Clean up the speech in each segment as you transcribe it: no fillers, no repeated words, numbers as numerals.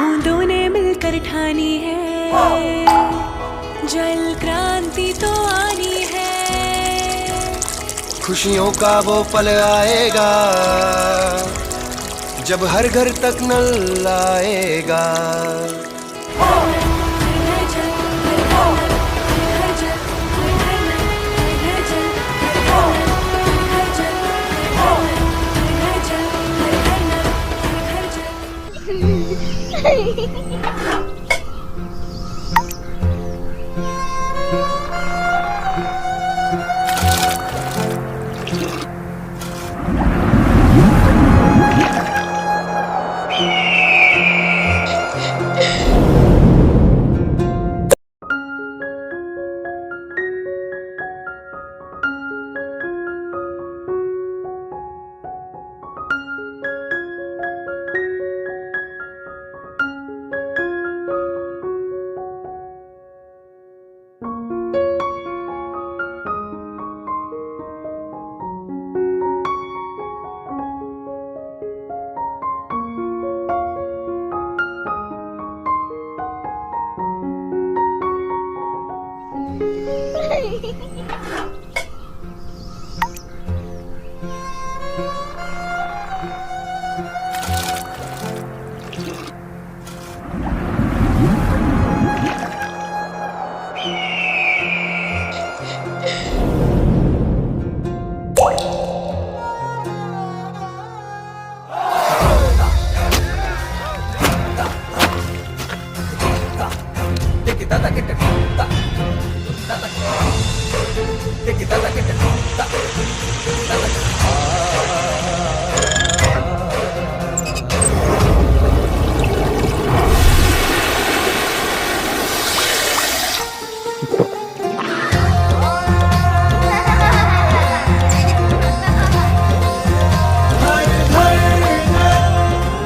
बूंदों ने मिलकर ठानी है, जल क्रांति तो आनी है। खुशियों का वो पल आएगा जब हर घर तक नल आएगा।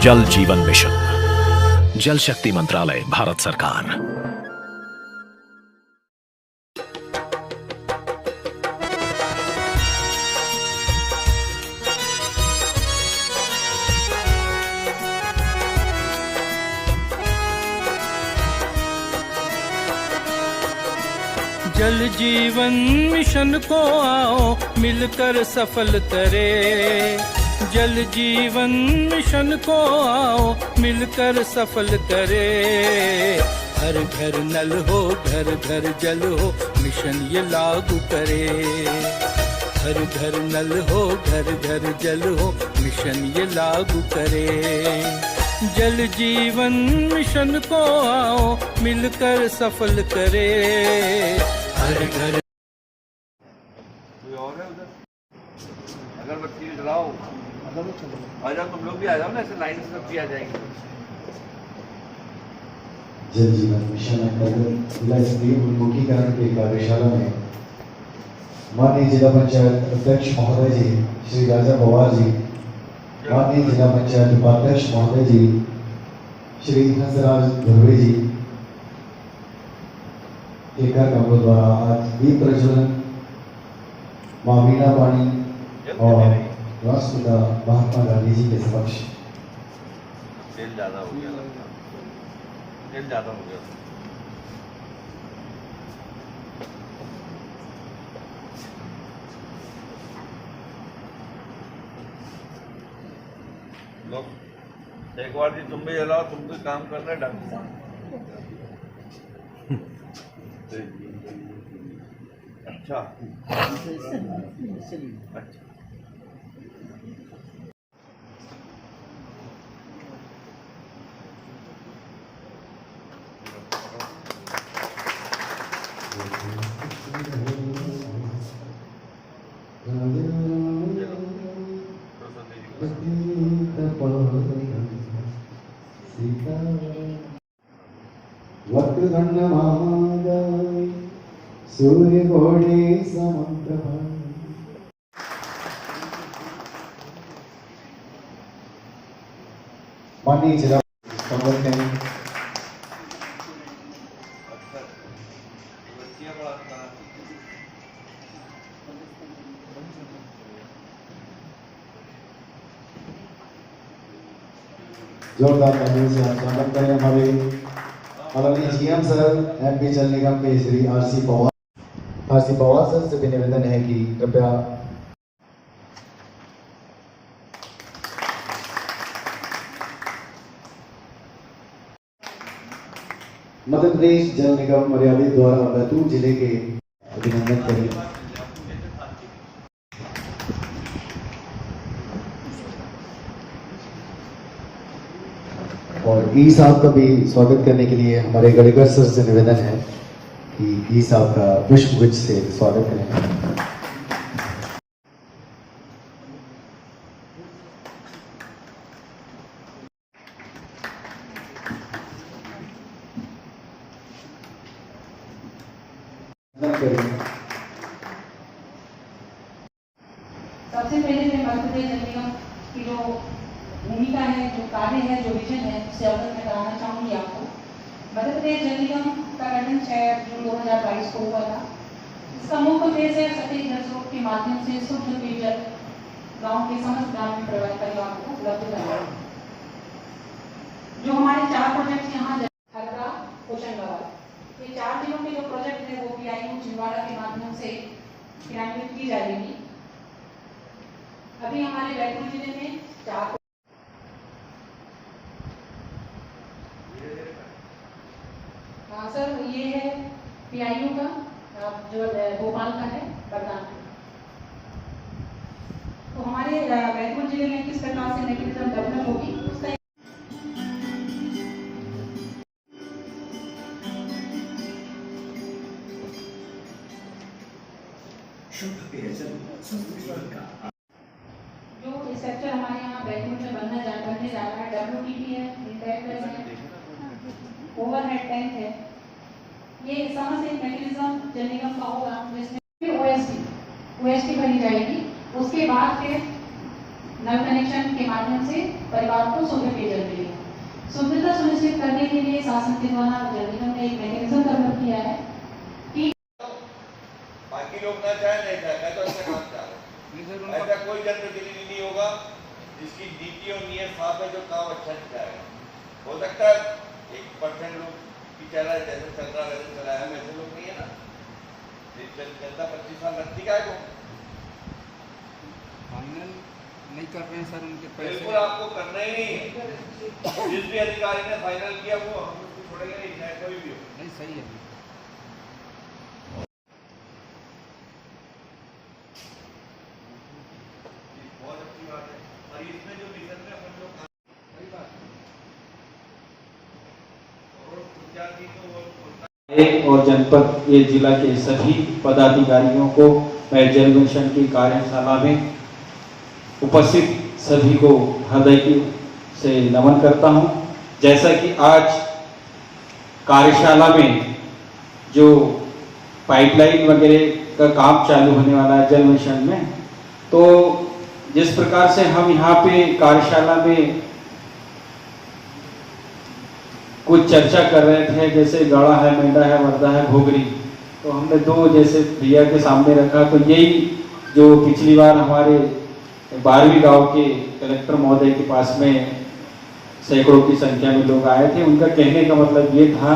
जल जीवन मिशन, जल शक्ति मंत्रालय, भारत सरकार। जल जीवन मिशन को आओ मिलकर सफल करे। जल जीवन मिशन को आओ मिलकर सफल करे। हर घर नल हो, घर घर जल हो, मिशन ये लागू करे। हर घर नल हो, घर घर जल हो, मिशन ये लागू करे। जल जीवन मिशन को आओ मिलकर सफल करे। हर घर कोई और है उधर? अगरबत्ती जलाओ, आ जाओ, तुम लोग भी आ जाओ ना, ऐसे लाइन से सब किया जाएगी। जल जीवन मिशन अंतर्गत जिला स्तरीय उन्मुखीकरण के कार्यशाला में माननीय जिला पंचायत अध्यक्ष महोदय जी श्री राजा पवार जी, माननीय जिला पंचायत उपाध्यक्ष महोदय जी श्री हंसराज धुर्वे जी के कार्यक्रमों द्वारा आज दीप प्रज्वलन मां वीणा पानी और राष्ट्रपिता महात्मा गांधी जी के समक्ष। तेल ज्यादा हो गया, तेल ज्यादा हो गया। लोग एक बार जी तुम भी जलाओ, तुम भी काम करना है ढंग से। अच्छा अच्छा, वक्रतुंड महाकाय सूर्यकोटि समप्रभा। माननीय जिला जोरदार तालियों से आप स्वागत करें हमारे माननीय जीएम सर एमपी जल निगम के श्री आरसी पवार सर से भी निवेदन है कि कृपया मध्य प्रदेश जल निगम मर्यादित द्वारा बैतूल जिले के अभिनंदन करें। और ई साहब का भी स्वागत करने के लिए हमारे गणेगर सर से निवेदन है कि ई साहब का पुष्प गुच्छ से स्वागत करें। सबसे पहले मैं मध्य प्रदेश जल निगम की जो भूमिका है, जो कार्य है, जो विजन है, उससे अवगत मैं कराना चाहूँगी आपको। मध्य प्रदेश जल निगम का गठन 6 जून 2022 को हुआ था। इसका मुख्य उद्देश्य है सतही जल स्रोत के माध्यम से शुद्ध पेयजल गाँव के समस्त ग्रामीण परिवारों को उपलब्ध कराना। जो हमारे 4 प्रोजेक्ट यहाँ हरदा, होशंगाबाद, ये 4 जिलों के जो प्रोजेक्ट है वो PIU छिंदवाड़ा के माध्यम से क्रियान्वित की जाएगी। अभी हमारे बैतूल जिले में 4 हाँ सर, ये है PIU का जो भोपाल का है प्रधान। तो हमारे बैतूल जिले में किस प्रकार से मैकेनिज्म डेवलप होगी उसका जो स्ट्रक्चर हमारे यहाँ बैतूल में बनने जा रहा है WTP है, ओवरहेड टैंक है। ये समस्त एक मैकेनिज्म जल निगम का होगा जिसमें OST भरी जाएगी। उसके बाद फिर नल कनेक्शन के माध्यम से परिवार को शुद्ध पेयजल मिलेगा। शुद्धता सुनिश्चित करने के लिए शासन के द्वारा जल निगम ने एक मैकेनिज्म डेवलप किया है कि बाकी लोग ना चाहे नहीं चाहे, मैं तो अच्छा काम चाह रहा हूँ। ऐसा कोई जनप्रतिनिधि नहीं होगा जिसकी नीति और नियत साफ है जो काम अच्छा नहीं चाहेगा। हो सकता है 1% लोग की चल रहा है, जैसे चल रहा है वैसे चलाया, हम ऐसे लोग नहीं है ना। जनता 25 साल रखती का है फाइनल नहीं कर रहे हैं सर उनके पैसे। बिल्कुल आपको करना ही नहीं है। जिस भी अधिकारी ने फाइनल किया वो हम उसको छोड़ेंगे नहीं, चाहे कोई भी हो। नहीं सही है। बहुत अच्छी बात है। और इसमें जो मिशन में अपन लोग सही बात है और जनपद ये जिला के सभी पदाधिकारियों को मैं जल मिशन की कार्यशाला में उपस्थित सभी को हृदय से नमन करता हूं। जैसा कि आज कार्यशाला में जो पाइपलाइन वगैरह का काम चालू होने वाला है जल मिशन में, तो जिस प्रकार से हम यहाँ पे कार्यशाला में कुछ चर्चा कर रहे थे, जैसे गाड़ा है, मेंढा है, वर्दा है, घोगरी, तो हमने 2 जैसे भैया के सामने रखा। तो यही जो पिछली बार हमारे 12वीं गांव के कलेक्टर महोदय के पास में सैकड़ों की संख्या में लोग आए थे, उनका कहने का मतलब ये था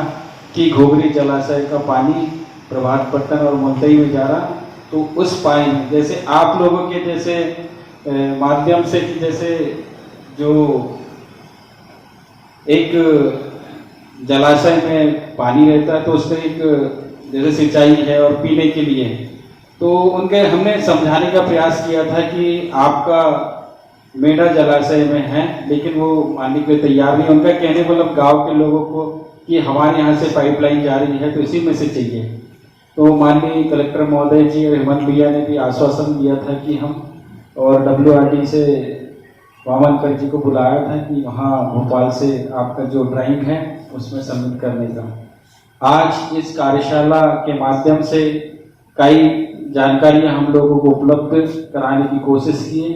कि घोगरी जलाशय का पानी प्रभात पट्टन और मुलतई में जा रहा, तो उस पानी में जैसे आप लोगों के जैसे माध्यम से कि जैसे जो एक जलाशय में पानी रहता है तो उसमें एक जैसे सिंचाई है और पीने के लिए, तो उनके हमने समझाने का प्रयास किया था कि आपका मेढा जलाशय में है लेकिन वो मानने के लिए तैयार नहीं। उनका कहने मतलब गांव के लोगों को कि हमारे यहाँ से पाइपलाइन जा रही है तो इसी में से चाहिए। तो माननीय कलेक्टर महोदय जी और हेमंत भैया ने भी आश्वासन दिया था कि हम और WRD से वामनकर जी को बुलाया था कि वहाँ भोपाल से आपका जो ड्राइंग है उसमें सबमिट करने का। आज इस कार्यशाला के माध्यम से कई जानकारियां हम लोगों को उपलब्ध कराने की कोशिश की है।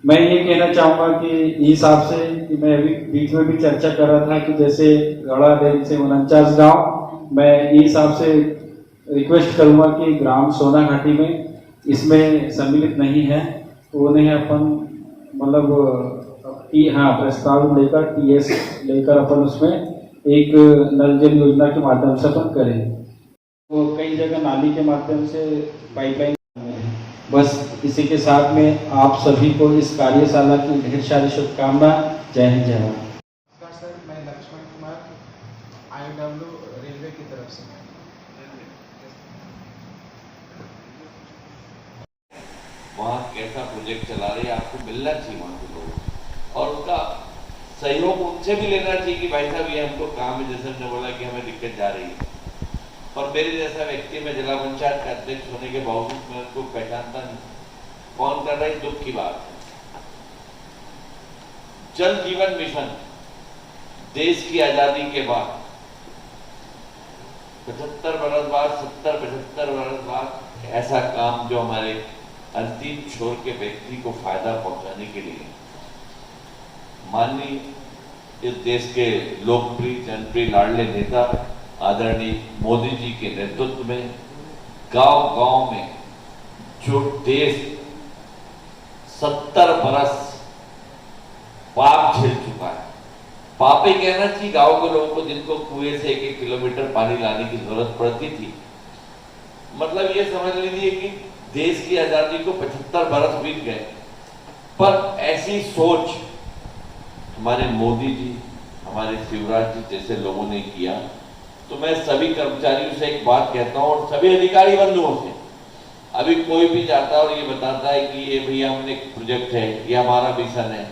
मैं ये कहना चाहूँगा कि इस हिसाब से कि मैं अभी बीच में भी चर्चा कर रहा था कि जैसे गढ़ा रेंज से 49 गाँव, मैं इस हिसाब से रिक्वेस्ट करूँगा कि ग्राम सोना घाटी में इसमें सम्मिलित नहीं है तो उन्हें अपन मतलब हाँ प्रस्ताव लेकर TS लेकर अपन उसमें एक नल जल योजना के माध्यम से अपन करें। वो कई जगह नाली के माध्यम से पाइपलाइन, बस इसी के साथ में आप सभी को इस कार्यशाला की ढेर सारी शुभकामना। जय हिंद, जय भारत। नमस्कार सर, मैं लक्ष्मण कुमार IW रेलवे की तरफ से। वहाँ कैसा प्रोजेक्ट चला रहे हैं आपको मिलना चाहिए वहाँ के लोगों और उनका सहयोग उनसे भी लेना चाहिए कि भाई साहब ये हमको काम है, जैसे हमने बोला कि हमें दिक्कत जा रही है। और मेरे जैसा व्यक्ति में जिला पंचायत का अध्यक्ष होने के बावजूद मैं उनको पहचानता नहीं, कौन कर रहा है, दुख की बात है। जल जीवन मिशन देश की आजादी के बाद 75 वर्ष बाद 70-75 वर्ष बाद ऐसा काम जो हमारे अंतिम छोर के व्यक्ति को फायदा पहुंचाने के लिए माननीय इस देश के लोकप्रिय जनप्रिय लाडले नेता आदरणीय मोदी जी के नेतृत्व में गांव-गांव में जो देश 70 बरस पाप झेल चुका है, पाप ही कहना चाहिए गांव के लोगों को, जिनको कुएं से 1-1 किलोमीटर पानी लाने की जरूरत पड़ती थी। मतलब ये समझ लीजिए कि देश की आजादी को 75 बरस बीत गए, पर ऐसी सोच हमारे मोदी जी, हमारे शिवराज जी जैसे लोगों ने किया। तो मैं सभी कर्मचारियों से एक बात कहता हूं और सभी अधिकारी बंधुओं से, अभी कोई भी जाता है और ये बताता है कि ये भैया हमने एक प्रोजेक्ट है, ये हमारा मिशन है,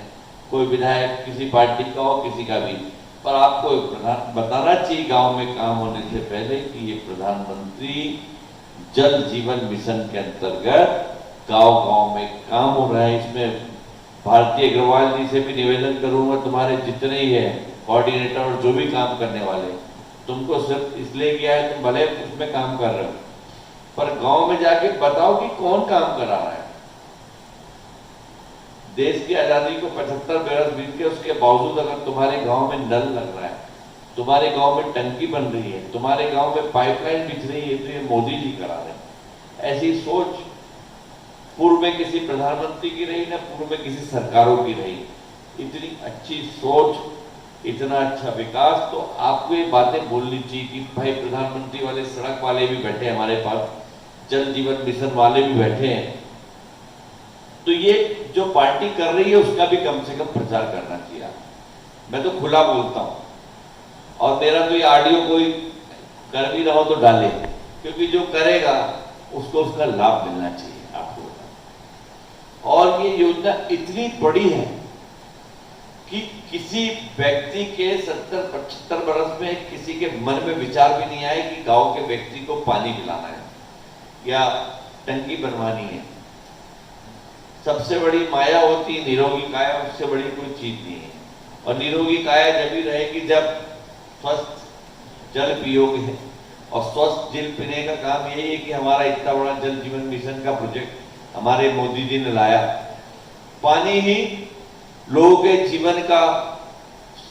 कोई विधायक किसी पार्टी का हो किसी का भी, पर आपको बताना चाहिए गांव में काम होने से पहले कि ये प्रधानमंत्री जल जीवन मिशन के अंतर्गत गांव-गांव में काम हो रहा है। इसमें भारती अग्रवाल जी से भी निवेदन करूंगा, तुम्हारे जितने ही है कोऑर्डिनेटर और जो भी काम करने वाले, तुमको सिर्फ इसलिए किया है, तुम भले उसमें काम कर रहे हो, पर गांव में जाके बताओ कि कौन काम करा रहा है। देश की आजादी को 75 बरस बीत के उसके बावजूद अगर तुम्हारे गांव में नल लग रहा है, तुम्हारे गांव में टंकी बन रही है, तुम्हारे गांव में पाइपलाइन बिछ रही है, तो ये मोदी जी करा रहे हैं। ऐसी सोच पूर्व में किसी प्रधानमंत्री की रही ना पूर्व में किसी सरकारों की रही। इतनी अच्छी सोच, इतना अच्छा विकास, तो आपको ये बातें बोलनी चाहिए कि भाई प्रधानमंत्री वाले, सड़क वाले भी बैठे हैं हमारे पास, जल जीवन मिशन वाले भी बैठे हैं, तो ये जो पार्टी कर रही है उसका भी कम से कम प्रचार करना चाहिए। मैं तो खुला बोलता हूं और मेरा तो ये ऑडियो कोई कर भी रहा हो तो डाले, क्योंकि जो करेगा उसको उसका लाभ मिलना चाहिए आपको। और ये योजना इतनी बड़ी है कि किसी व्यक्ति के 70-75 बरस में किसी के मन में विचार भी नहीं आए कि गांव के व्यक्ति को पानी पिलाना है या टंकी बनवानी है। सबसे बड़ी माया होती है निरोगी काया, उससे बड़ी कोई चीज नहीं है। और निरोगी काया जब भी रहेगी जब स्वस्थ जल पियोगे, और स्वस्थ जल पीने का काम यही है कि हमारा इतना बड़ा जल जीवन मिशन का प्रोजेक्ट हमारे मोदी जी ने लाया। पानी ही लोगों के जीवन का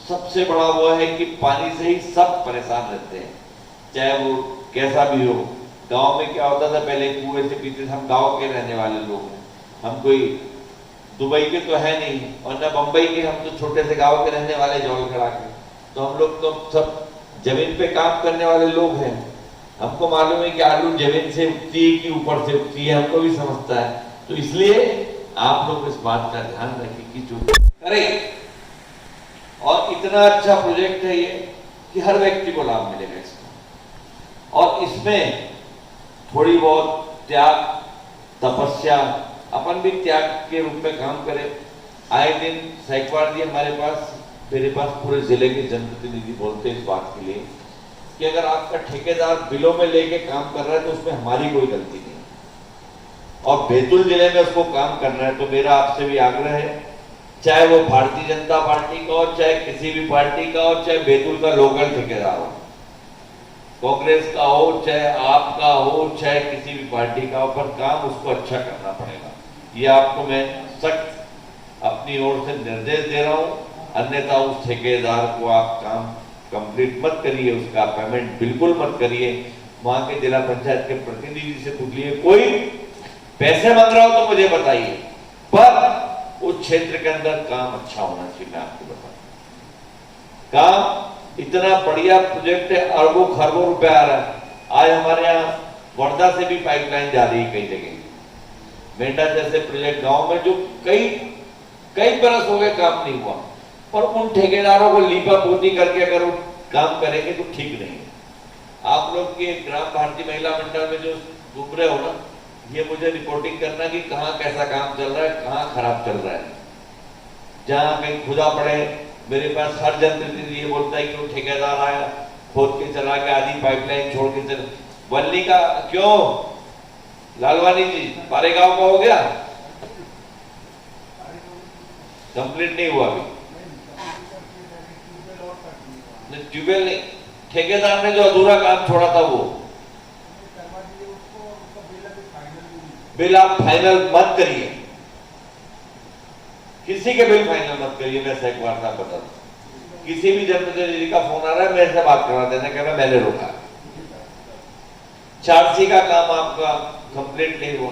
सबसे बड़ा वो है कि पानी से ही सब परेशान रहते हैं, चाहे वो कैसा भी हो। गांव में क्या होता था, पहले कुएं से पीते थे, हम गांव के रहने वाले लोग हैं, हम कोई दुबई के तो है नहीं और न बंबई के, हम तो छोटे से गांव के रहने वाले जौल खड़ा के, तो हम लोग तो सब जमीन पे काम करने वाले लोग हैं। हमको मालूम है कि आलू जमीन से उगती है कि ऊपर से उगती है, हमको भी समझता है। तो इसलिए आप लोग इस बात का ध्यान रखें कि जो करे, और इतना अच्छा प्रोजेक्ट है ये कि हर व्यक्ति को लाभ मिलेगा इसका। और इसमें थोड़ी बहुत त्याग, तपस्या, अपन भी त्याग के रूप में काम करें। आए दिन सैकवार जी हमारे पास, मेरे पास पूरे जिले के जनप्रतिनिधि बोलते हैं इस बात के लिए कि अगर आपका ठेकेदार बिलों में लेके काम कर रहा है तो उसमें हमारी कोई गलती नहीं, और बैतूल जिले में उसको काम करना है। तो मेरा आपसे भी आग्रह है, चाहे वो भारतीय जनता पार्टी का हो, चाहे किसी भी पार्टी का हो, चाहे बैतूल का लोकल ठेकेदार हो, कांग्रेस का हो, चाहे आपका हो, चाहे किसी भी पार्टी का हो, पर काम उसको अच्छा करना पड़ेगा। ये आपको मैं सख्त अपनी ओर से निर्देश दे रहा हूं। अन्यथा उस ठेकेदार को आप काम कंप्लीट मत करिए, उसका पेमेंट बिल्कुल मत करिए। वहां के जिला पंचायत के प्रतिनिधि से पूछ लिए, कोई पैसे मांग रहा हो तो मुझे बताइए, पर उस क्षेत्र के अंदर काम अच्छा होना चाहिए। मैं आपको बताऊं, काम इतना बढ़िया प्रोजेक्ट है, अरबों खरबों रुपए आ रहा है। आज हमारे यहाँ वर्धा से भी पाइपलाइन जा रही है कई जगह। मेंढा जैसे प्रोजेक्ट गांव में जो कई बरस हो गए काम नहीं हुआ, और उन ठेकेदारों को लीपा पोती करके अगर वो काम करेंगे तो ठीक नहीं है। आप लोग के ग्राम भारती महिला मंडल में जो घूम रहे हो ना, ये मुझे रिपोर्टिंग करना कि कहाँ कैसा काम चल रहा है, कहाँ खराब चल रहा है। जहाँ कहीं खुदा पड़े, मेरे पास हर जनप्रतिनिधि ये बोलता है कि वो ठेकेदार आया, खोद के चला गया, आधी पाइपलाइन छोड़ के चला। वल्ली का क्यों लालवानी जी पारेगांव का हो गया, कंप्लीट नहीं हुआ अभी। ट्यूबवेल नहीं, ठेकेदार ने जो अधूरा काम छोड़ा था वो बिल आप फाइनल मत करिए, किसी के बिल फाइनल मत करिए। मैं एक बार था बता दूं, किसी भी जनप्रतिनिधि का फोन आ रहा है मेरे से बात करवा देना, कहना मैंने रोका। चार्सी का काम आपका कंप्लीट नहीं हुआ।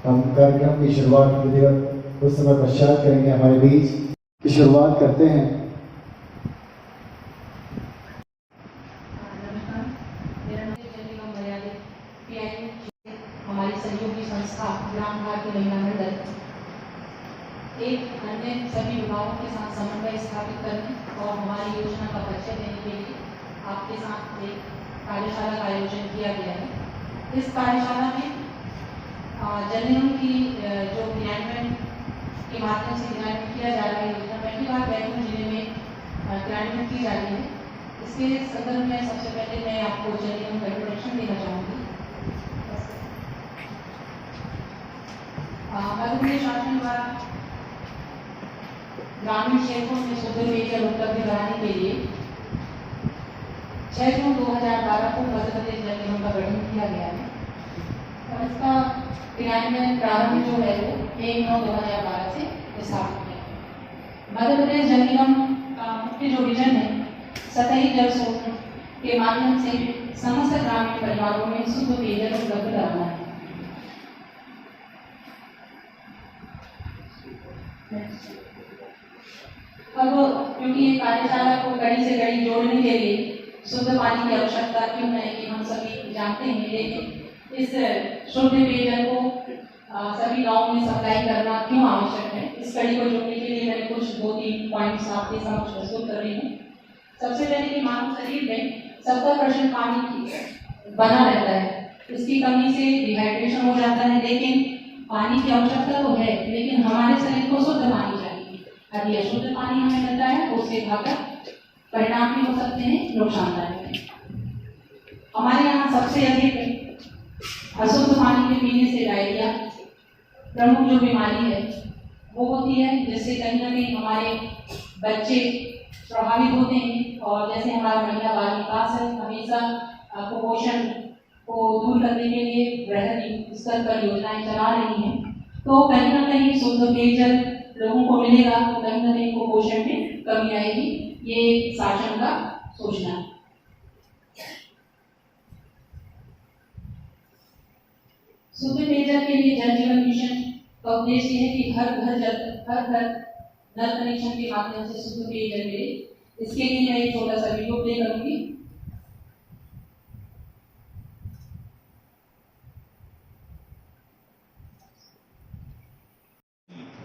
हम कार्यक्रम की शुरुआत विधिवत उस समय पश्चात करेंगे। हमारे बीच की शुरुआत करते हैं। नमस्कार, मेरा नाम जल निगम मर्यादित PIU हमारी सहयोगी संस्था ग्राम भारती महिला मंडल एक अन्य सभी विभागों के साथ समन्वय स्थापित करने और हमारी योजना का परिचय देने के लिए आपके साथ एक कार्यशाला का आयोजन किया गया है। इस कार्यशाला में जल निगम की जो क्रियान्वयन के माध्यम से क्रियान्वयन किया जा रहा है योजना पहली बार बैतूल जिले में क्रियान्वयन की जा रही है। इसके संदर्भ में सबसे पहले मैं आपको जल निगम का इंट्रोडक्शन देना चाहूँगी। मध्य प्रदेश शासन द्वारा ग्रामीण क्षेत्रों में शुद्ध पेयजल उपलब्ध कराने के लिए 6 जून 2012 को मध्य प्रदेश जल निगम का गठन किया गया है और इसका क्रियान्वयन प्रारंभ जो है वो 1/9/2012 से स्थापित है। मध्य प्रदेश जल निगम का मुख्य जो विजन है सतही जल स्रोत के माध्यम से समस्त ग्रामीण परिवारों में शुद्ध पेयजल उपलब्ध कराना है। अब क्योंकि ये कार्यशाला को कड़ी से कड़ी जोड़ने के लिए शुद्ध पानी की आवश्यकता क्यों है कि हम सभी जानते हैं, लेकिन इस शुद्ध पेयजल को सभी गांवों में सप्लाई करना क्यों आवश्यक है, इस कड़ी को जोड़ने के लिए मैंने कुछ 2-3 पॉइंट्स आपके समक्ष प्रस्तुत कर रही हूँ। सबसे पहले कि मानव शरीर में 70% पानी की बना रहता है, इसकी कमी से डिहाइड्रेशन हो जाता है। लेकिन पानी की आवश्यकता तो है, लेकिन हमारे शरीर को शुद्ध पानी चाहिए। यदि अशुद्ध पानी हमें मिलता है तो उसके घातक परिणाम भी हो सकते हैं, नुकसानदायक। हमारे यहाँ सबसे अधिक अशुद्ध पानी के पीने से डायरिया प्रमुख जो बीमारी है वो होती है, जिससे कहीं ना कहीं हमारे बच्चे प्रभावित होते हैं। और जैसे हमारा महिला बाल विकास है हमेशा कुपोषण को दूर करने के लिए वृहद स्तर पर योजनाएं चला रही हैं, तो कहीं ना कहीं शुद्ध पेयजल लोगों को मिलेगा तो कहीं ना कहीं कुपोषण में कमी आएगी। ये शासन का सोचना है। शुद्ध पेयजल के लिए जल जीवन मिशन का उद्देश्य है कि हर घर नल कनेक्शन के माध्यम से शुद्ध पेयजल मिले। इसके लिए मैं एक छोटा सा वीडियो प्ले करूंगी।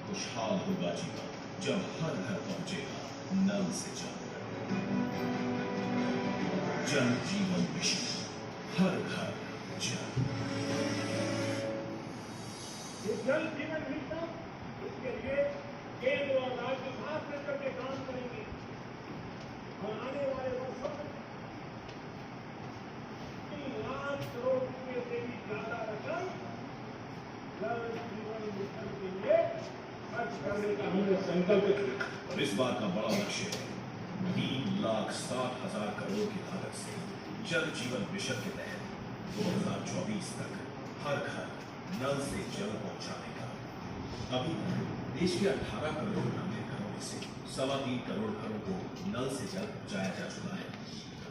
खुशहाल होगा जीवन जब हर घर पहुंचेगा नल से जल। जल जीवन मिशन, हर घर जल। जल जीवन मिशन, इसके लिए केंद्र और राज्य साथ मिलकर के काम करेंगे और आने वाले वर्षों में 3 लाख करोड़ रुपए से भी ज्यादा रकम जल जीवन मिशन के लिए खर्च करने का हमने संकल्प किया। और इस बार का बड़ा लक्ष्य है 3,60,000 करोड़ की लागत से जल जीवन मिशन के तहत 2024 तक हर घर नल से जल पहुंचाने का। अभी देश के 18 करोड़ ग्रामीण घरों में से 3.25 करोड़ घरों को नल से जल पहुंचाया जा चुका है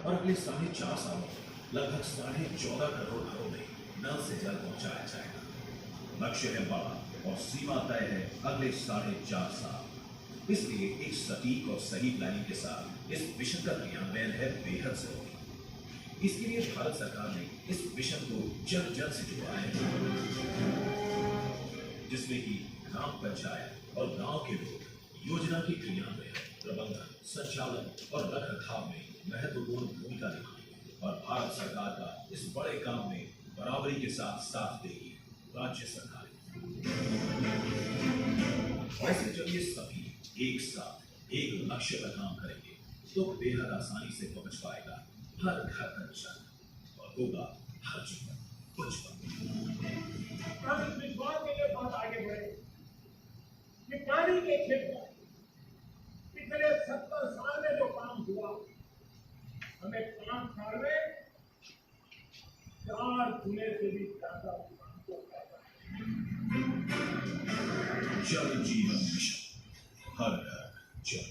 और अगले 4.5 सालों में लगभग 14.5 करोड़ घरों में नल से जल पहुंचाया जाएगा। लक्ष्य है बड़ा और सीमा तय है अगले 4.5 साल। इसलिए एक सटीक और सही प्लानिंग के साथ इस मिशन का क्रियान्वयन है बेहद जरूरी। इसके लिए भारत सरकार ने इस मिशन को जन जन से जोड़ा है, जिसमें कि ग्राम पंचायत और गांव के लोग योजना के क्रियान्वयन, प्रबंधन, संचालन और रखरखाव में महत्वपूर्ण भूमिका निभाएंगे। और भारत सरकार का इस बड़े काम में बराबरी के साथ साथ देगी राज्य सरकार। वैसे जब ये सभी एक साथ एक लक्ष्य पर काम करेंगे तो बेहद आसानी से पहुंच पाएगा हर घर तक जल और होगा हर जीवन उज्जवल। हम इस विश्वास के लिए बहुत आगे बढ़े कि पानी के क्षेत्र में पिछले 70 साल में जो काम हुआ, हमें 5 साल में 4 गुने से भी ज्यादा काम को करना है। जल जीवन मिशन, हर घर जल।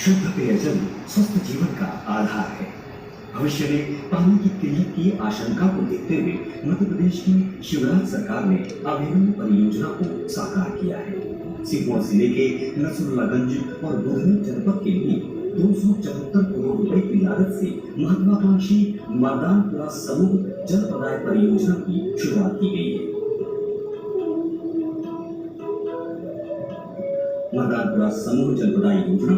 शुद्ध पेयजल स्वस्थ जीवन का आधार है। भविष्य में पानी की किल्लत की आशंका को देखते हुए मध्य प्रदेश की शिवराज सरकार ने अभिनव परियोजना को साकार किया है। सीहोर जिले के नसरुल्लागंज और बुधनी जनपद के लिए 274 करोड़ रुपए की लागत से महत्वाकांक्षी मर्दानपुरा समूह जल प्रदाय परियोजना की शुरुआत की गई है। मर्दानपुरा समूह जल प्रदाय योजना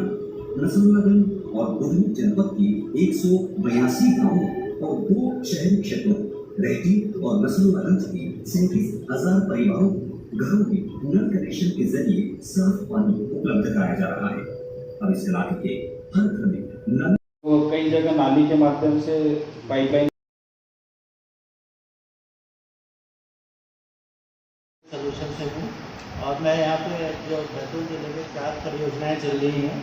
नसरुल्लागंज और बुधनी जनपद की 182 गांवों और 2 शहरी क्षेत्रों रेहटी और नसरुल्लागंज की 37,000 परिवारों घरों में नल कनेक्शन के जरिए साफ पानी उपलब्ध कराया जा रहा है। अब इस इलाके के हर घर में नल, कई जगह नाली के माध्यम से पाइपलाइन सोल्यूशन से हूँ और मैं यहाँ पे जो बैतूल जिले में 4 परियोजनाएं चल रही हैं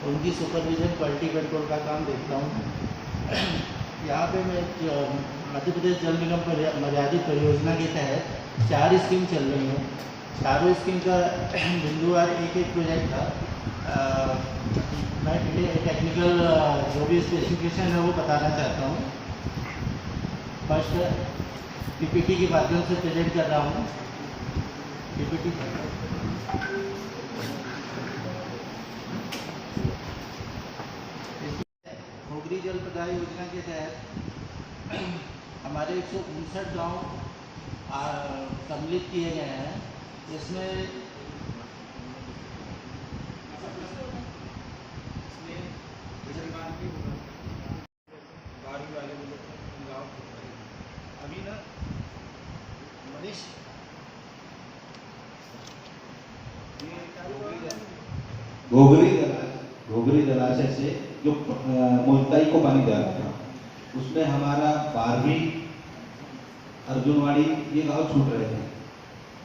उनकी सुपरविजन क्वालिटी कंट्रोल का काम देखता हूँ। यहाँ पे मैं मध्य प्रदेश जल निगम मर्यादित परियोजना के तहत 4 स्कीम चल रही हैं। चारों स्कीम का बिंदुवार एक प्रोजेक्ट था। मैं टेक्निकल जो भी स्पेसिफिकेशन है वो बताना चाहता हूँ। फर्स्ट पीपीटी के माध्यम से प्रेजेंट कर रहा हूँ। पीपीटी घोगरी जल प्रदाय योजना के तहत हमारे 159 गाँव सम्मिलित किए गए हैं। इसमें अभी ना मनीष घोगरी जलाशय से जो मुल्ताई को पानी जा रहा था उसमें हमारा 12वीं अर्जुनवाड़ी ये गांव छूट रहे थे,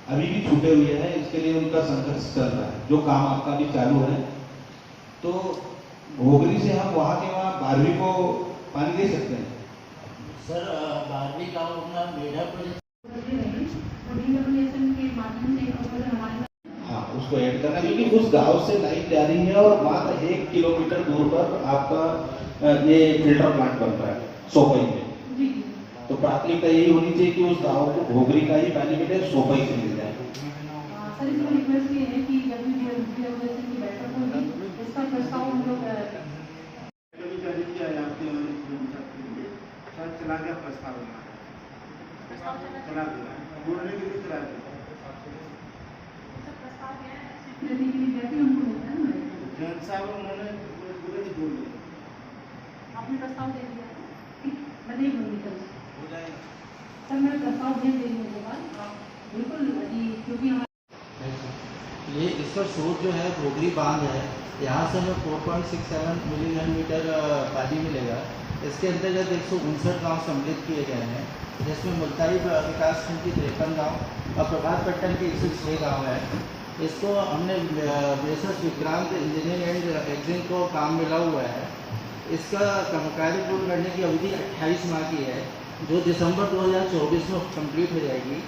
अभी भी छूटे हुए हैं। इसके लिए उनका संघर्ष चल रहा है, जो काम आपका भी चालू है। तो घोगरी से हम वहाँ के वहाँ 12वीं को पानी दे सकते हैं। सर 12वीं गाँव अपना मेढा प्रोजेक्ट उसको ऐड करना, क्योंकि उस गांव से लाइन जा रही है और मात्र 1 किलोमीटर दूर पर आपका ये फिल्टर प्लांट बन रहा है सोपई में। तो प्राथमिकता यही होनी चाहिए कि उस गांव को घोगरी का ही पानी मिले, सोपई से मिल जाए। सर इसमें रिक्वेस्ट ये है कि जब भी डेवलपमेंट की बैठक होगी इसका प्रस्ताव हम लोग चला गया प्रस्ताव चला दिया बोलने के लिए चला दिया जैन साहब उन्होंने पूरे ही बोल दिया। आपने प्रस्ताव दे दिया, मैं नहीं बोलूँगी कल हो जाएगा। सर मैं प्रस्ताव भेज दे रही हूँ उसके बाद आप बिल्कुल क्योंकि ये इसका स्रोत जो है घोगरी बांध है, यहाँ से हमें 4.67 मिलियन मीटर पानी मिलेगा। इसके अंतर्गत 159 गाँव सम्मिलित किए गए हैं, जिसमें मुल्ताई विकास खंड की 53 गाँव और प्रभात पट्टन के 106 गाँव हैं। इसको हमने बेसस विक्रांत इंजीनियरिंग एंड एग्जिंग को काम मिला हुआ है। इसका कार्य पूर्ण करने की अवधि 28 माह की है, जो दिसंबर 2024 में कंप्लीट हो जाएगी।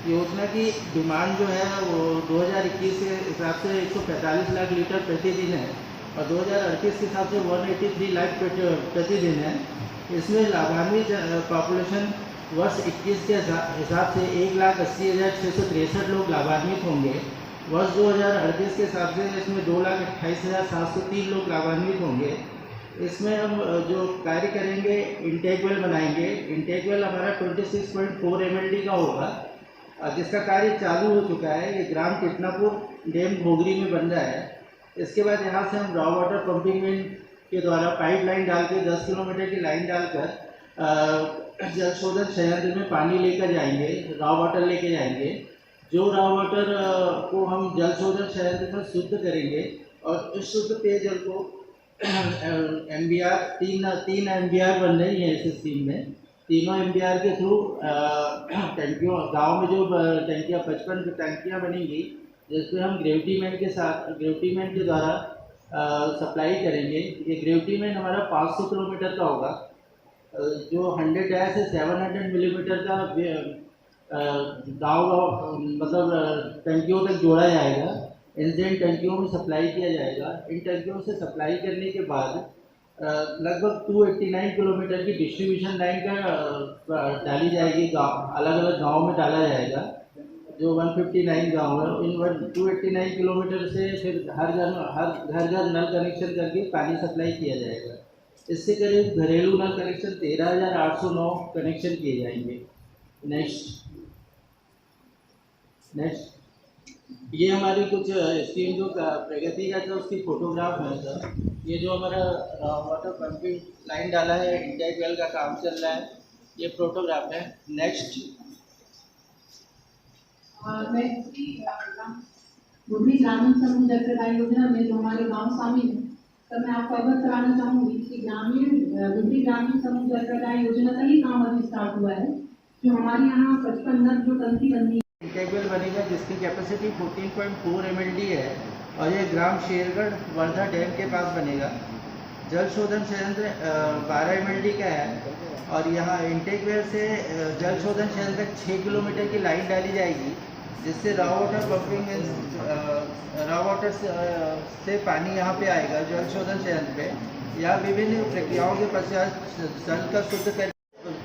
योजना की डिमांड जो है वो 2021 के हिसाब से 145 लाख लीटर प्रतिदिन है और 2038 के हिसाब से 183 लाख प्रतिदिन है। इसमें लाभान्वित पॉपुलेशन वर्ष 21 के हिसाब से 1,80,663 लोग लाभान्वित होंगे। वर्ष 2038 के हिसाब से इसमें 2,28,703 लोग लाभान्वित होंगे। इसमें हम जो कार्य करेंगे, इंटेक वेल बनाएंगे। इंटेक वेल हमारा 26.4 MLD का होगा, जिसका कार्य चालू हो चुका है। ये ग्राम टिटनापुर डैम घोगरी में बन रहा है। इसके बाद यहाँ से हम रॉ वाटर पंपिंग के द्वारा पाइप लाइन डाल के 10 किलोमीटर की लाइन डालकर जल शोधन संयंत्र में पानी लेकर जाएंगे, रॉ वाटर लेके जाएंगे। जो रॉ वाटर को हम जल शोधन संयंत्र में शुद्ध करेंगे और इस शुद्ध पेयजल को MBR तीन MBR बन रही है इस स्कीम में। तीनों MBR के थ्रू टंकियों, गांव में जो टंकियाँ 55 टंकियाँ बनेंगी, जिसमें हम ग्रेविटी मैन के द्वारा सप्लाई करेंगे। ये ग्रेविटी मैन हमारा 500 किलोमीटर का होगा, जो 100 डैश से 700 मिलीमीटर का गाँव मतलब टंकियों तक जोड़ा जाएगा। इनसे इन टंकियों में सप्लाई किया जाएगा। इन टंकियों से सप्लाई करने के बाद लगभग 289 किलोमीटर की डिस्ट्रीब्यूशन लाइन का डाली जाएगी। गाँव अलग अलग गाँव में डाला जाएगा, जो 159 गाँव है। इन 289 किलोमीटर से फिर हर घर नल कनेक्शन करके पानी सप्लाई किया जाएगा। इससे करीब घरेलू नल कनेक्शन 13,809 कनेक्शन किए जाएंगे। नेक्स्ट ये हमारी कुछ स्कीम जो प्रगति का था उसकी फोटोग्राफ है सर। ये जो हमारा वाटर पंपिंग लाइन डाला है, इंटेक वेल का काम चल रहा है, ये फोटोग्राफ है। नेक्स्ट मैं घोगरी ग्रामीण समूह जल प्रदाय योजना में जो हमारे गांव शामिल है, तो मैं आपको अवगत कराना चाहूँगी कि घोगरी ग्रामीण समूह जल प्रदाय योजना का ही काम अभी स्टार्ट हुआ है। जो हमारे यहाँ 55 नल जो टंकी बननी इंटेक वेल बनेगा, जिसकी कैपेसिटी 14.4 MLD है और ये ग्राम शेरगढ़ वर्धा डैम के पास बनेगा। जल शोधन संयंत्र 12 MLD का है और यहाँ इंटेक वेल से जल शोधन संयंत्र तक 6 किलोमीटर की लाइन डाली जाएगी, जिससे raw water pumping raw water से पानी यहाँ पे आएगा जल शोधन संयंत्र पे। यहाँ विभिन्न प्रक्रियाओं के पश्चात जल का शुद्ध कर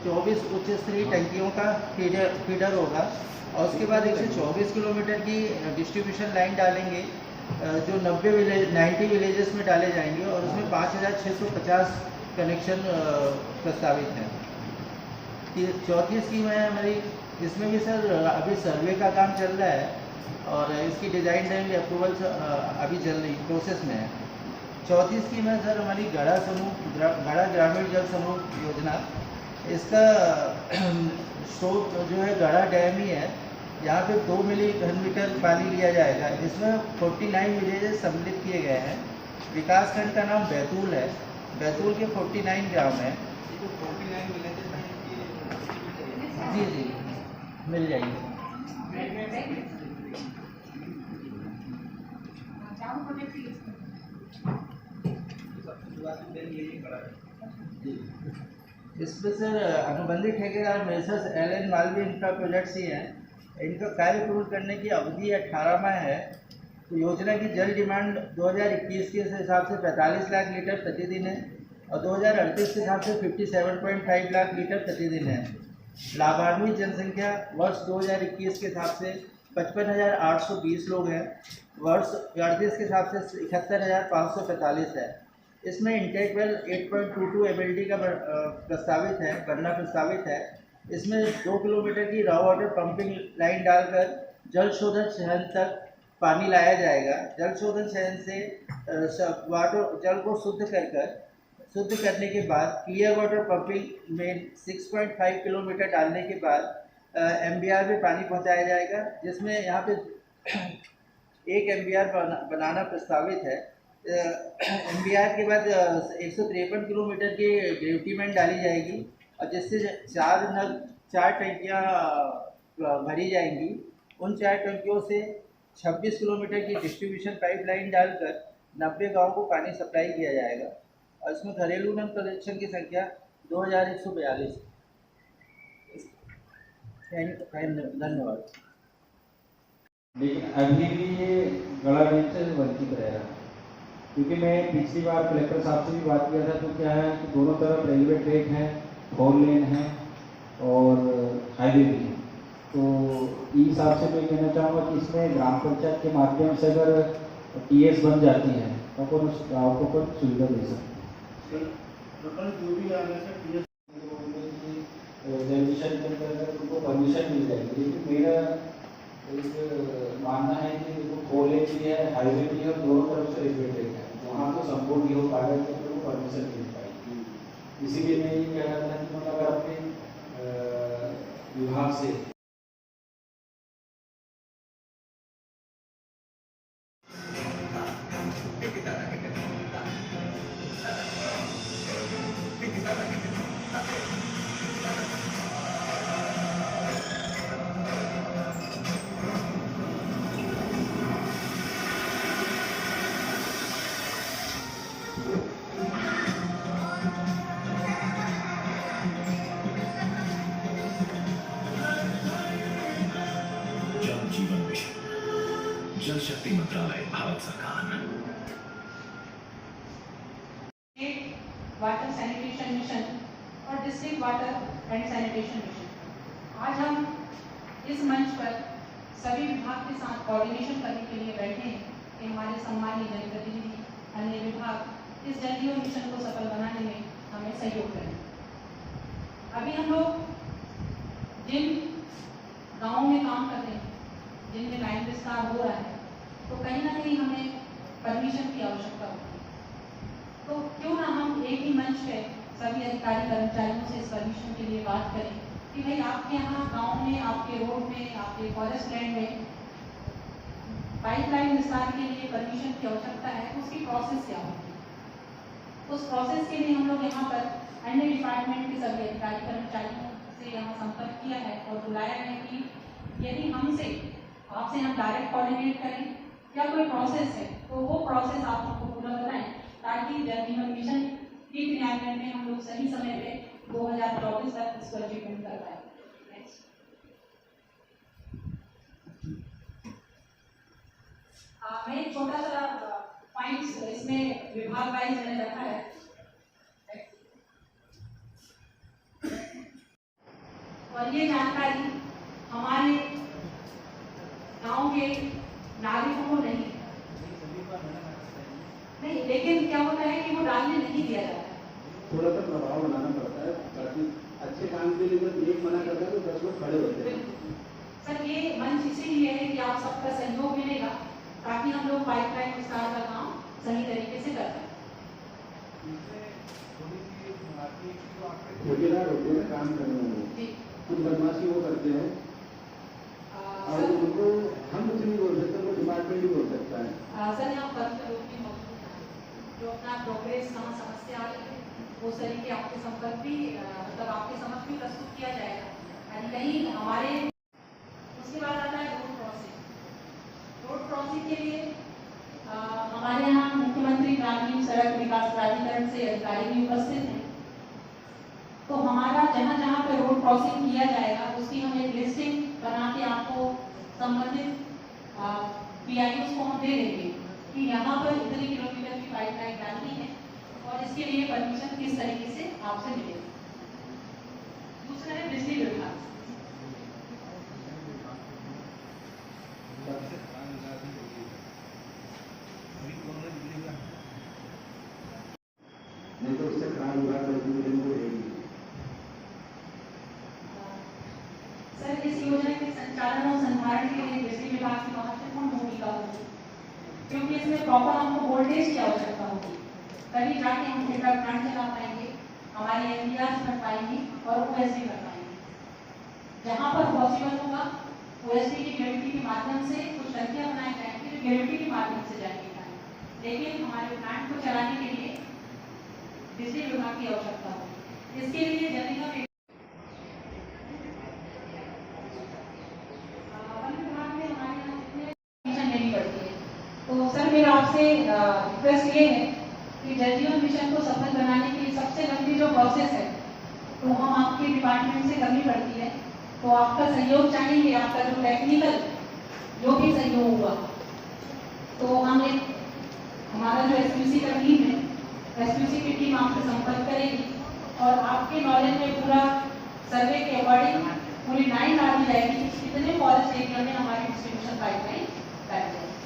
24 उच्च स्तरीय टंकियों का फीडर होगा और उसके बाद 124 किलोमीटर की डिस्ट्रीब्यूशन लाइन डालेंगे, जो 90 विलेजेस में डाले जाएंगे और उसमें 5,650 कनेक्शन प्रस्तावित हैं। चौथी स्कीम है हमारी, इसमें भी सर अभी सर्वे का काम चल रहा है और इसकी डिज़ाइन टाइम अप्रूवल अभी चल रही प्रोसेस में है। चौथी स्कीम है सर हमारी गढ़ा ग्रामीण जल समूह योजना। इसका स्रोत जो है गढ़ा डैम ही है। यहाँ पे 2 मिलियन मीटर पानी लिया जाएगा। इसमें 49 विलेजेस सम्मिलित किए गए हैं। विकास खंड का नाम बैतूल है। बैतूल के 49 ग्राम हैं। जी मिल जाएगी। इसमें सर अनुबंधित ठेकेदार messrs LN Malviya infra projects ही हैं। इनका कार्य पूर्ण करने की अवधि 18 माह है। तो योजना की जल डिमांड 2021 के हिसाब से 45 लाख लीटर प्रतिदिन है और 2038 के हिसाब से 57.5 लाख लीटर प्रतिदिन है। लाभान्वित जनसंख्या वर्ष 2021 के हिसाब से 55,820 लोग हैं। वर्ष 38 के हिसाब से 71,545 है। इसमें इंटेक वेल 8.22 MLD का प्रस्तावित है, बनना प्रस्तावित है। इसमें 2 किलोमीटर की रॉ वाटर पंपिंग लाइन डालकर जल शोधन संयंत्र तक पानी लाया जाएगा। जल शोधन संयंत्र से जल को शुद्ध करने के बाद क्लियर वाटर पंपिंग में 6.5 किलोमीटर डालने के बाद MBR में पानी पहुंचाया जाएगा, जिसमें यहाँ पे 1 MBR बनाना प्रस्तावित है। MBR के बाद 153 किलोमीटर की ग्रेविटीमेंट डाली जाएगी और जिससे 4 टंकियाँ भरी जाएंगी। उन 4 टंकियों से 26 किलोमीटर की डिस्ट्रीब्यूशन पाइपलाइन डालकर 90 गाँव को पानी सप्लाई किया जाएगा और इसमें घरेलू नल कनेक्शन की संख्या 2142 है। धन्यवाद। लेकिन अभी भी ये गड़ागंज से वंचित रह रहा है, क्योंकि मैं पिछली बार कलेक्टर साहब से भी बात किया था, तो क्या है कि दोनों तरफ रेलवे ट्रैक है, 4 लेन है और हाईवे भी है। तो इस हिसाब से मैं कहना चाहूँगा कि इसमें ग्राम पंचायत के माध्यम से अगर TS बन जाती है तो अपन उस गाँव को कुछ सुविधा दे सकते हैं। जो भी आगे से TS रेजोल्यूशन के अंतर्गत उनको परमिशन मिल जाएगी, लेकिन मेरा एक मानना है कि देखो 4 लेन भी है, हाईवे भी है और दोनों तरफ से रेलवे ट्रैक है, वहाँ तो संपूर्ण नहीं हो पाएगा कि उनको परमिशन मिल पाएगी। इसीलिए मैं ये कह रहा था कि मतलब अगर अपने विभाग से जल जीवन मिशन, जल शक्ति मंत्रालय, भारत सरकार। वाटर सैनिटेशन मिशन और district water and sanitation mission, आज हम इस मंच पर सभी विभाग के साथ कोऑर्डिनेशन करने के लिए बैठे हैं कि हमारे सम्मानीय जनप्रतिनिधि, अन्य विभाग इस जल जीवन मिशन को सफल बनाने में हमें सहयोग करें। अभी हम लोग जिन गाँव में काम कर रहे हैं, जिनमें लाइन विस्तार हो रहा है, तो कहीं ना कहीं हमें परमिशन की आवश्यकता होती है। तो क्यों ना हम एक ही मंच पे सभी अधिकारी कर्मचारियों से इस परमिशन के लिए बात करें कि भाई आपके यहाँ गांव में, आपके रोड में, आपके फॉरेस्ट लैंड में पाइपलाइन विस्तार के लिए परमिशन की आवश्यकता है, उसकी प्रोसेस क्या होगी। उस प्रोसेस के लिए हम लोग यहाँ पर अन्य डिपार्टमेंट के सभी अधिकारी कर्मचारियों से यहाँ संपर्क किया है और बुलाया है कि यदि हमसे आपसे हम डायरेक्ट कोऑर्डिनेट करें या कोई प्रोसेस है तो वो प्रोसेस आप हमको पूरा बताएं, ताकि जल जीवन मिशन की क्रियान्वयन में हम लोग सही समय पे 2024 तक इसको अचीवमेंट कर पाए। मैं एक छोटा सा पॉइंट्स इसमें विभाग वाइज मैंने रखा है। और ये जानकारी हमारे गांव के नागरिकों को नहीं, लेकिन क्या होता है कि वो डालने नहीं दिया जाता है। थोड़ा सा प्रभाव बनाना पड़ता है, ताकि अच्छे काम के लिए जब एक मना करता है तो 10 लोग खड़े होते हैं। सर ये मंच इसीलिए है कि आप सबका सहयोग मिलेगा ताकि हम लोग पाइपलाइन विस्तार का काम सही तरीके से कर पाए। ठेकेदार होते हैं काम करने में, कुछ बदमाशी वो करते हैं और उनको हम कुछ नहीं बोल सकते, वो डिपार्टमेंट ही बोल सकता है। सर यहाँ पर जो अपना प्रोग्रेस कहाँ समस्या आ रही है उस तरीके आपके संपर्क भी मतलब आपके समक्ष भी प्रस्तुत किया जाएगा। यानी कहीं हमारे उसके बाद आता है रोड क्रॉसिंग। रोड क्रॉसिंग के लिए हमारे यहाँ मुख्यमंत्री ग्रामीण सड़क विकास प्राधिकरण से अधिकारी भी उपस्थित हैं। तो हमारा जहाँ जहाँ पे रोड क्रॉसिंग किया जाएगा उसकी हम एक लिस्टिंग बना के आपको संबंधित PIOs को हम दे देंगे कि यहाँ पर इतने किलोमीटर की पाइपलाइन डालनी है और इसके लिए परमिशन किस तरीके से आपसे मिलेगी। दूसरा है बिजली विभाग। नहीं तो उससे खराब हुआ सर इस योजना के संचालन और संधारण के लिए बिजली विभाग की महत्वपूर्ण भूमिका होगी, क्योंकि इसमें प्रॉपर हमको वोल्टेज की आवश्यकता होगी, तभी जाके हम फिल्टर प्लांट चला पाएंगे, हमारी MBR भर पाएंगे और OSD भर पाएंगे। जहाँ पर पॉसिबल होगा ओएसडी की ग्रेविटी के माध्यम से कुछ टंकियाँ बनाई जाएंगी जो ग्रेविटी के माध्यम से जाएंगी पानी। लेकिन हमारे प्लांट को चलाने के लिए बिजली विभाग की आवश्यकता होगी। इसके लिए जल निगम वन विभाग में हमारे यहाँ परमिशन लेनी पड़ती है। तो सर मेरा आपसे रिक्वेस्ट ये है कि जल जीवन मिशन को सफल बनाने के लिए सबसे लंबी जो प्रोसेस है तो हम आपके डिपार्टमेंट से करनी पड़ती है। तो आपका सहयोग चाहेंगे, आपका जो टेक्निकल जो भी सहयोग हुआ तो हम एक हमारा जो एसपीसी का टीम है, एसपीसी की टीम आपसे संपर्क करेगी और आपके नॉलेज में पूरा सर्वे के अकॉर्डिंग पूरी लाइन डाली जाएगी कितने फॉरेस्ट एरिया में हमारी डिस्ट्रीब्यूशन पाइपलाइन बैठ जाएगी।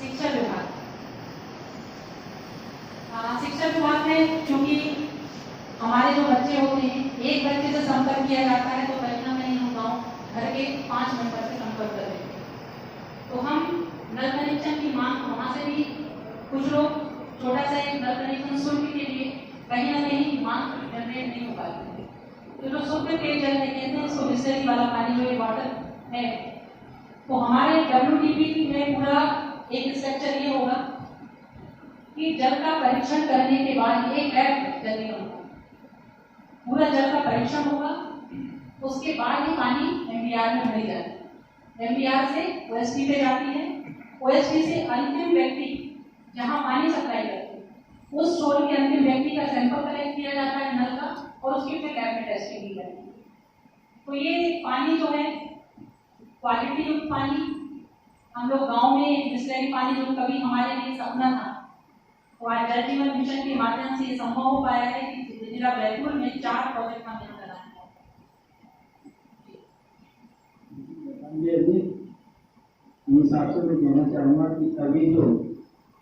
शिक्षा विभाग, शिक्षा विभाग में चूंकि हमारे जो बच्चे होते हैं एक बच्चे से संपर्क किया जाता है तो कहीं ना कहीं हम गाँव घर के 5 मेंबर से संपर्क कर रहे हैं। तो हम नल कनेक्शन की मांग वहाँ से भी कुछ लोग छोटा सा एक नल कनेक्शन शुल्क के लिए कहीं ना कहीं मांग जनरेट नहीं हो पाती है। तो जो शुद्ध पेयजल है कहते हैं इसको बिस्लरी वाला पानी जो वाटर है, तो हमारे WTP में पूरा एक स्ट्रक्चर ये होगा कि जल का परीक्षण करने के बाद एक ऐप जल निगम पूरा जल का परीक्षण होगा, उसके बाद ही पानी MBR में भरी जाती है। MBR से OSP पे जाती है, OSP से अंतिम व्यक्ति जहां पानी सप्लाई करते हैं उस स्टोर के अंतिम व्यक्ति का सैंपल कलेक्ट किया जाता है नल का और उसकी फिर लैब में टेस्टिंग की जाती है। तो ये पानी जो है क्वालिटी युक्त पानी हम लोग गाँव में बिस्लरी पानी जो कभी हमारे लिए सपना था तो आज जल जीवन मिशन के माध्यम से ये संभव हो पाया है कि जिला बैतूल में 4 प्रोजेक्ट हमने चलाए हैं। इस हिसाब से मैं कहना चाहूँगा कि अभी जो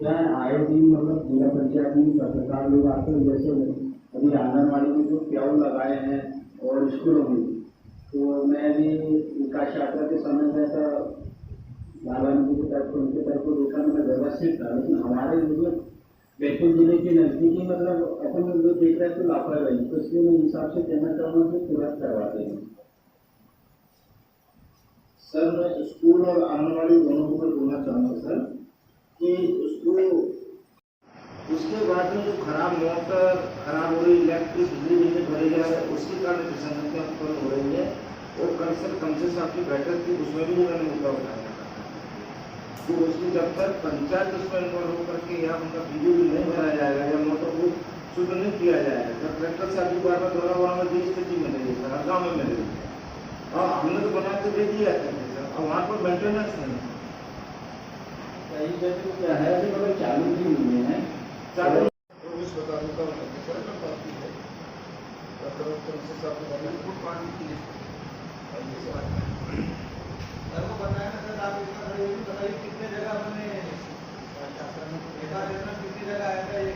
क्या आए दिन मतलब जिला पंचायत में पत्रकार लोग आते हैं, जैसे अभी आंगनबाड़ी में जो प्याऊ लगाए हैं और स्कूलों में, तो मैं भी विकास यात्रा के समय में ऐसा लालवानी की तरफ उनकी तरफ को देखा मैंने व्यवस्थित था, लेकिन हमारे मतलब बैतूल जिले के नजदीकी मतलब अपन लोग देख रहे हैं तो लापरवाही, तो इसलिए मैं हिसाब से कहना चाहूँगा कि तुरंत करवाते हैं। सर मैं स्कूल और आंगनबाड़ी दोनों को बोलना चाहूँगा सर कि उसके बाद में जो खराब मोटर खराब हो रही, इलेक्ट्रिक बिजली नहीं भरी जा रही है, उसके कारण विसंगतियाँ उत्पन्न हो रही है। और कम से आपकी बैठक थी उसमें भी मैंने मुद्दा उठाया तो उसमें जब तक पंचायत उसमें इन्वॉल्व होकर के या उनका बिजली बिल नहीं भरा जाएगा या मोटर को शुद्ध नहीं किया जाएगा, जब कलेक्टर साहब की बार दौरा वहाँ में दी स्थिति में नहीं है, गाँव में मिलेगी और हमने तो बना के दे दिया था सर, और वहाँ पर मेंटेनेंस नहीं क्या है अभी मतलब चालू भी नहीं है चालू बताया ना सर, आप इसका बताइए कितने जगह हमने कितनी जगह आया था ये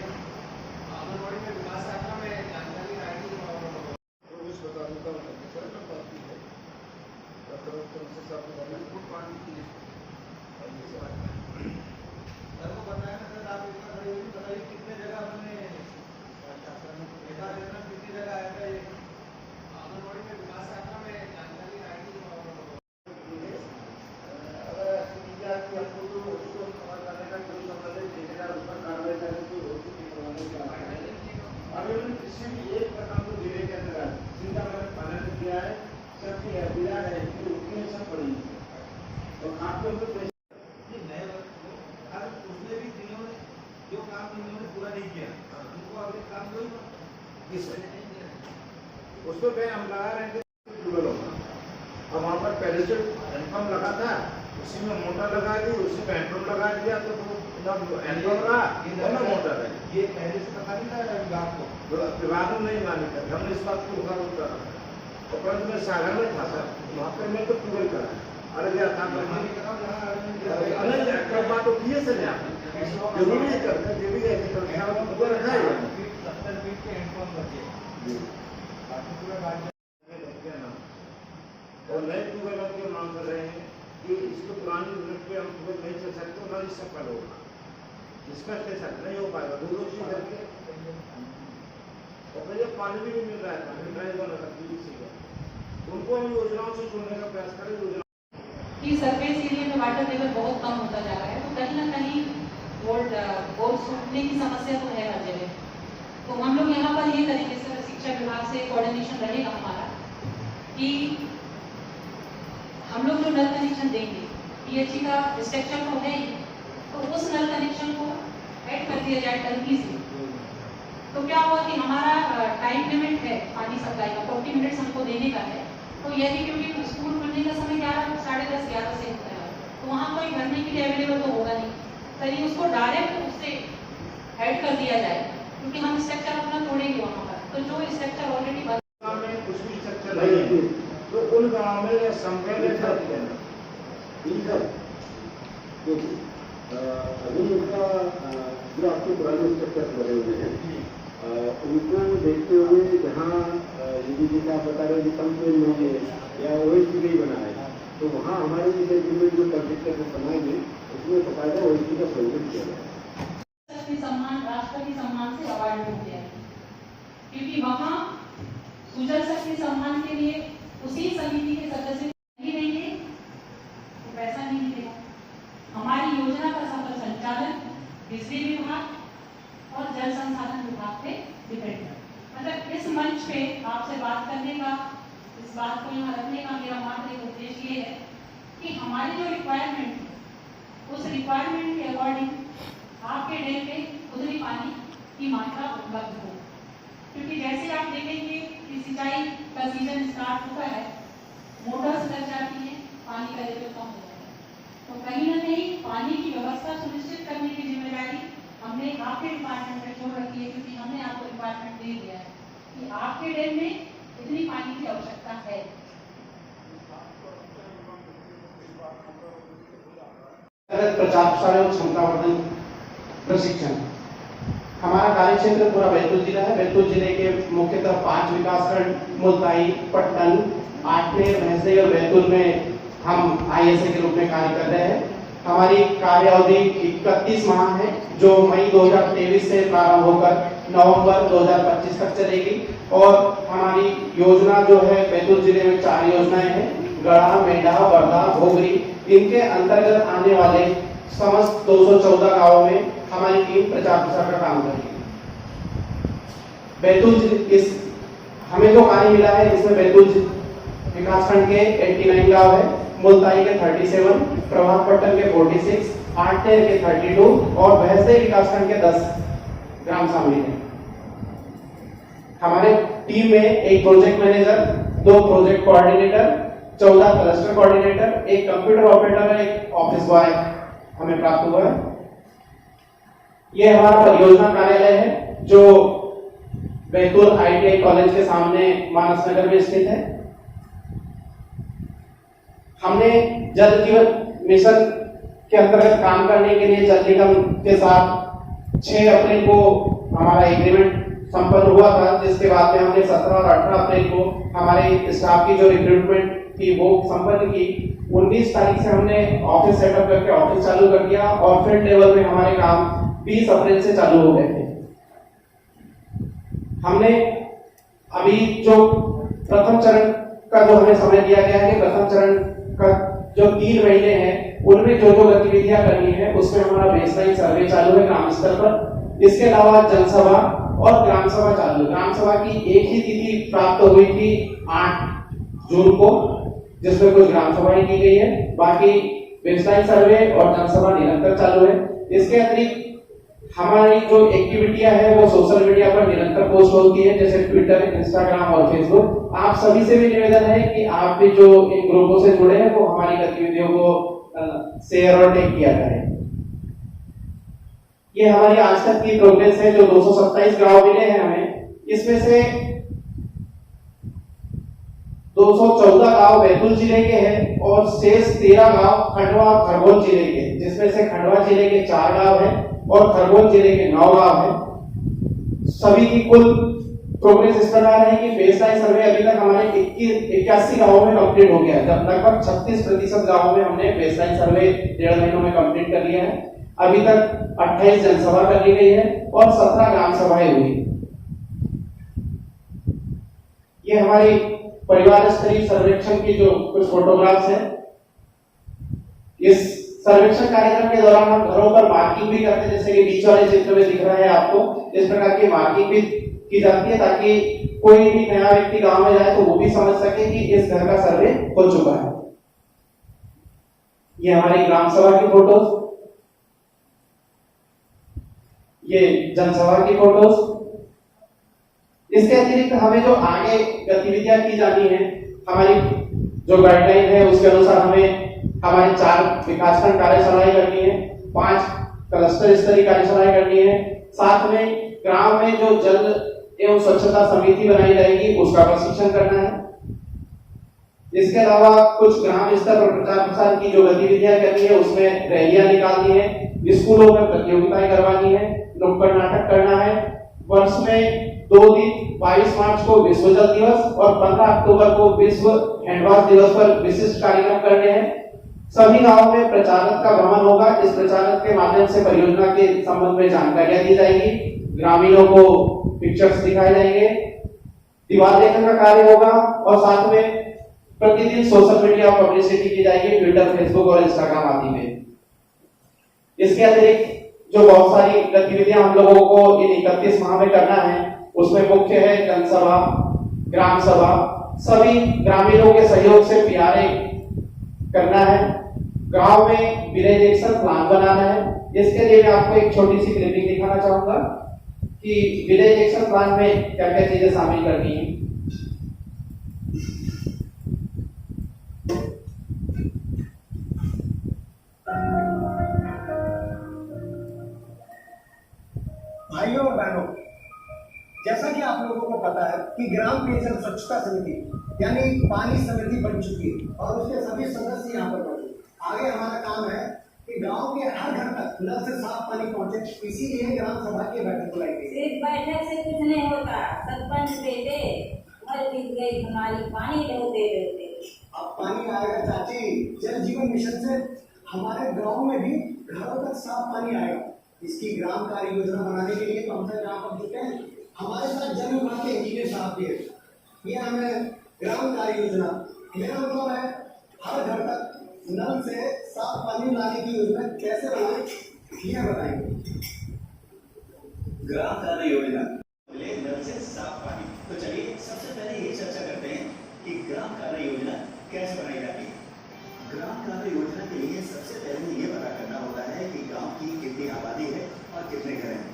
आंगनबाड़ी में विकास यात्रा में जानकारी आएगी बता देता हूँ सर, मैं बात की सर को बताया ना सर, आप इसका बताइए कितने जगह हमने कितनी जगह आया था ये आंगनबाड़ी में विकास यात्रा में जानकारी आएगी किसी भी एक प्रकार को जिले के अंदर जिनका मैंने पालन किया है सबकी अभिया है कि उनकी सब पड़ी तो आपको नए उसने भी जिन्होंने जो काम उन्होंने पूरा नहीं किया उनको अगले काम दो उसको पे हम लगा रहे थे अब वहाँ पर पहले से हैंडपम्प लगा था, उसी में मोटर लगा दी, उसी में हैंडपम्प लगा दिया तो हैंडपम्प रहा मोटर है। ये पहले से पता नहीं था विभाग को, विभाग को नहीं मालूम था, हमने इस बात को उठा करा और परंतु मैं सागर में था सर, वहाँ पर मैं तो पूरे करा अरे गया था बात तो किए सर जरूरी है करते जरूरी है और नए ट्यूबवेल की मांग कर रहे हैं कि इसको पुरानी यूनिट पे हम ट्यूबवेल नहीं चल सकते, ना इससे फल होगा, इसका कैसा नहीं हो पाएगा, दो चीज करके और फिर जब पानी भी नहीं मिल रहा है, पानी ड्राइव हो रहा है, उनको हम योजनाओं से जोड़ने का प्रयास करें। कि सरफेस एरिया में वाटर लेवल बहुत कम होता जा रहा है, तो कहीं ना कहीं बोर सूखने की समस्या तो है हर जगह। तो हम लोग यहाँ पर ये तरीके से शिक्षा विभाग से कोऑर्डिनेशन रहेगा हमारा कि हम लोग जो नल कनेक्शन देंगे, पीएचई का स्ट्रक्चर तो है ही, तो उस नल कनेक्शन को ऐड कर दिया जाए टंकी से। तो क्या हुआ कि हमारा टाइम लिमिट है पानी सप्लाई का, 40 मिनट्स हमको देने का है। तो यदि क्योंकि स्कूल खुलने का समय 11, साढ़े 10, 11 से होता है, तो वहाँ कोई भरने के लिए अवेलेबल तो होगा नहीं, तभी उसको डायरेक्ट उससे ऐड कर दिया जाए, क्योंकि हम स्ट्रक्चर अपना तोड़ेंगे वहाँ पर। तो जो स्ट्रक्चर ऑलरेडी में कुछ भी स्ट्रक्चर नहीं है, तो उन गाँव में संवेदन अभी उनका जो आपके पुराने स्ट्रक्चर बने हुए हैं, उनको देखते हुए जहाँ यदि जैसे आप बता रहे हैं कि कम पेड़ नहीं है या ओएसटी नहीं बना है, तो वहाँ हमारे लिए एग्रीमेंट जो कंट्रेक्टर को बनाएंगे उसमें बकायदा ओएसटी का प्रयोजन किया जाए। सम्मान राष्ट्रपति सम्मान से अवार्ड मिल गया है, क्योंकि वहाँ सुजल शक्ति सम्मान के लिए उसी समिति के सदस्य नहीं रहेंगे तो पैसा नहीं मिलेगा। हमारी योजना का सफल संचालन बिजली विभाग और जल संसाधन विभाग पे डिपेंड है। मतलब इस मंच पे आपसे बात करने का, इस बात को यहाँ रखने का मेरा मात्र एक उद्देश्य ये है कि हमारी जो रिक्वायरमेंट है, उस रिक्वायरमेंट के अकॉर्डिंग आपके डैम में उतनी पानी की मात्रा उपलब्ध हो। क्योंकि जैसे आप देखेंगे कि सिंचाई का सीजन स्टार्ट होता है, मोटर्स लग जाती हैं, पानी का लेवल कम हो जाता है। तो कहीं ना कहीं पानी की व्यवस्था सुनिश्चित करने की जिम्मेदारी हमने आपके डिपार्टमेंट में छोड़ रखी है, क्योंकि हमने आपको डिपार्टमेंट दे दिया है कि आपके डैम में इतनी पानी की आवश्यकता है। प्रचार प्रसार एवं क्षमतावर्धन प्रशिक्षण हमारा कार्य क्षेत्र पूरा बैतूल जिला है। बैतूल जिले के मुख्यतः 5 विकासखंड मुल्ताई, पट्टन, आठनेर, भैंसदेई और बैतूल में हम आईएसए के रूप में कार्य कर रहे हैं। हमारी कार्य अवधि 31 माह है, जो मई 2023 से प्रारंभ होकर नवंबर 2025 तक चलेगी। और हमारी योजना जो है, बैतूल जिले में 4 योजनाएं हैं, गढ़ा, मेंढा, वर्धा, भोगरी। इनके अंतर्गत आने वाले समस्त 214 गांवों में हमारी टीम प्रचार प्रसार का काम करेगी। बैतूल इस हमें जो कार्य मिला है, इसमें बैतूल विकासखंड के 89 गांव है, मुल्ताई के 37, प्रभातपट्टन के 46, आठनेर के 32 और भैंसदेई विकासखंड के 10 ग्राम शामिल हैं। हमारे टीम में एक project manager, 2 project coordinator, 14 cluster coordinator, एक कंप्यूटर ऑपरेटर और एक ऑफिस बॉय हमें प्राप्त हुआ है। यह हमारा परियोजना कार्यालय है, जो बैतूल आईटीआई कॉलेज के सामने मानस नगर में स्थित है। हमने जल जीवन मिशन के अंतर्गत काम करने के लिए जल निगम के साथ 6 अप्रैल को हमारा एग्रीमेंट संपन्न हुआ था, जिसके बाद में हमने 17 और 18 अप्रैल को हमारे स्टाफ की जो रिक्रूटमेंट थी वो संपन्न की। 19 तारीख से हमने ऑफिस सेटअप करके ऑफिस चालू कर दिया और फील्ड लेवल में हमारे काम 20 अप्रैल से चालू हो गए थे। हमने अभी जो प्रथम चरण का जो हमें समय दिया गया है कि प्रथम चरण का जो 3 महीने हैं, उनमें जो जो गतिविधियां करनी है उसमें हमारा बेसलाइन सर्वे चालू है ग्राम स्तर पर। इसके अलावा जनसभा और ग्राम सभा चालू। ग्राम सभा की एक ही तिथि प्राप्त हुई थी 8 जून को, जिसमें कुछ ग्राम सभाएं की गई है, बाकी बेसलाइन सर्वे और जनसभा निरंतर चालू है। इसके अतिरिक्त हमारी जो एक्टिविटियां है वो सोशल मीडिया पर निरंतर पोस्ट होती है, जैसे ट्विटर, इंस्टाग्राम और फेसबुक। आप सभी से भी निवेदन है कि आप भी जो इन ग्रुपों से जुड़े हैं वो हमारी गतिविधियों को शेयर और टैग किया करें। ये हमारी आज तक की प्रोग्रेस है। जो 227 गांव मिले हैं हमें, इसमें से 214 गांव बैतूल जिले के हैं और शेष 13 गांव खंडवा और खरगोन जिले के, जिसमें से खंडवा जिले के 4 गांव हैं और खरगोन जिले के 9 गांव हैं। सभी की कुल प्रोग्रेस इस प्रकार है कि बेसलाइन सर्वे अभी तक हमारे 81 गांवों में कंप्लीट हो गया है, जब लगभग 36% गांवों में हमने बेसलाइन सर्वे 1.5 महीनों में कंप्लीट कर लिया है। अभी तक 28 जनसभा कर ली गई है और 17 ग्राम सभाएं हुई। ये हमारी परिवार स्तरीय सर्वेक्षण की जो कुछ फोटोग्राफ्स हैं। इस सर्वेक्षण कार्यक्रम के दौरान हम घरों पर मार्किंग भी करते हैं, जैसे कि बीच वाले चित्र में दिख रहा है आपको, इस प्रकार की मार्किंग भी की जाती है ताकि कोई भी नया व्यक्ति गांव में जाए तो वो भी समझ सके कि इस घर का सर्वे हो चुका है। ये हमारी ग्राम सभा की फोटोज, ये जनसभा की फोटोज। इसके अतिरिक्त हमें जो आगे गतिविधियां की जानी है, हमारी जो गाइडलाइन है उसके अनुसार हमें हमारी 4 विकासखंड कार्यशालाएं करनी है, 5 क्लस्टर स्तरीय कार्यशालाएं करनी है, साथ में ग्राम में जो जल एवं स्वच्छता समिति बनाई जाएगी उसका प्रशिक्षण करना है। इसके अलावा कुछ ग्राम स्तर पर प्रचार प्रसार की जो गतिविधियां करनी है उसमें रैलियां निकालनी है, स्कूलों में प्रतियोगिताएं करवानी है, नुक्कड़ नाटक करना है। वर्ष में 2 दिन 22 मार्च को विश्व जल दिवस और 15 अक्टूबर को विश्व हैंडवाश दिवस पर विशिष्ट कार्यक्रम करने हैं। सभी गांवों में प्रचारक का भ्रमण होगा। इस प्रचारक के माध्यम से परियोजना के संबंध में जानकारियां दी जाएगी, ग्रामीणों को पिक्चर्स दिखाए जाएंगे, दीवार लेखन का कार्य होगा और साथ में प्रतिदिन सोशल मीडिया पब्लिसिटी की जाएगी, ट्विटर, फेसबुक और इंस्टाग्राम आदि में। इसके अतिरिक्त जो बहुत सारी गतिविधियां हम लोगों को इन 31 माह में करना है उसमें मुख्य है जनसभा, ग्राम सभा, सभी ग्रामीणों के सहयोग से पीआरए करना है, गांव में विलेज एक्शन प्लान बनाना है। इसके लिए मैं आपको एक छोटी सी क्लिपिंग दिखाना चाहूंगा कि विलेज एक्शन प्लान में क्या क्या चीजें शामिल करनी है। भाइयों और बहनों, जैसा कि आप लोगों को पता है कि ग्राम पेयजल स्वच्छता समिति यानी पानी समिति बन चुकी है और उसके सभी सदस्य यहाँ पर मौजूद। आगे हमारा काम है कि गांव के हर घर तक नल से साफ पानी पहुंचे, इसीलिए ग्राम सभा की बैठक बुलाई गई। सिर्फ बैठक से कुछ नहीं होता, सरपंच बेटे मर पीट गई हमारी पानी होते रहते। अब पानी आएगा चाची, जल जीवन मिशन से हमारे गांव में भी घरों तक साफ पानी आएगा। इसकी ग्राम कार्य योजना बनाने के लिए हम सब यहाँ पर जुटे हैं। हमारे साथ जल विभाग के इंजीनियर साहब भी हैं। ये हमें ग्राम कार्य योजना, मेरा मतलब है हर घर तक नल से साफ पानी लाने की योजना कैसे बनाए, ये बताएंगे। ग्राम कार्य योजना नल से साफ पानी। तो चलिए सबसे पहले ये चर्चा करते हैं कि ग्राम कार्य योजना कैसे बनाई जाती है। ग्राम कार्य योजना के लिए सबसे पहले ये पता करना होता है कि गांव की कितनी आबादी है और कितने घर हैं।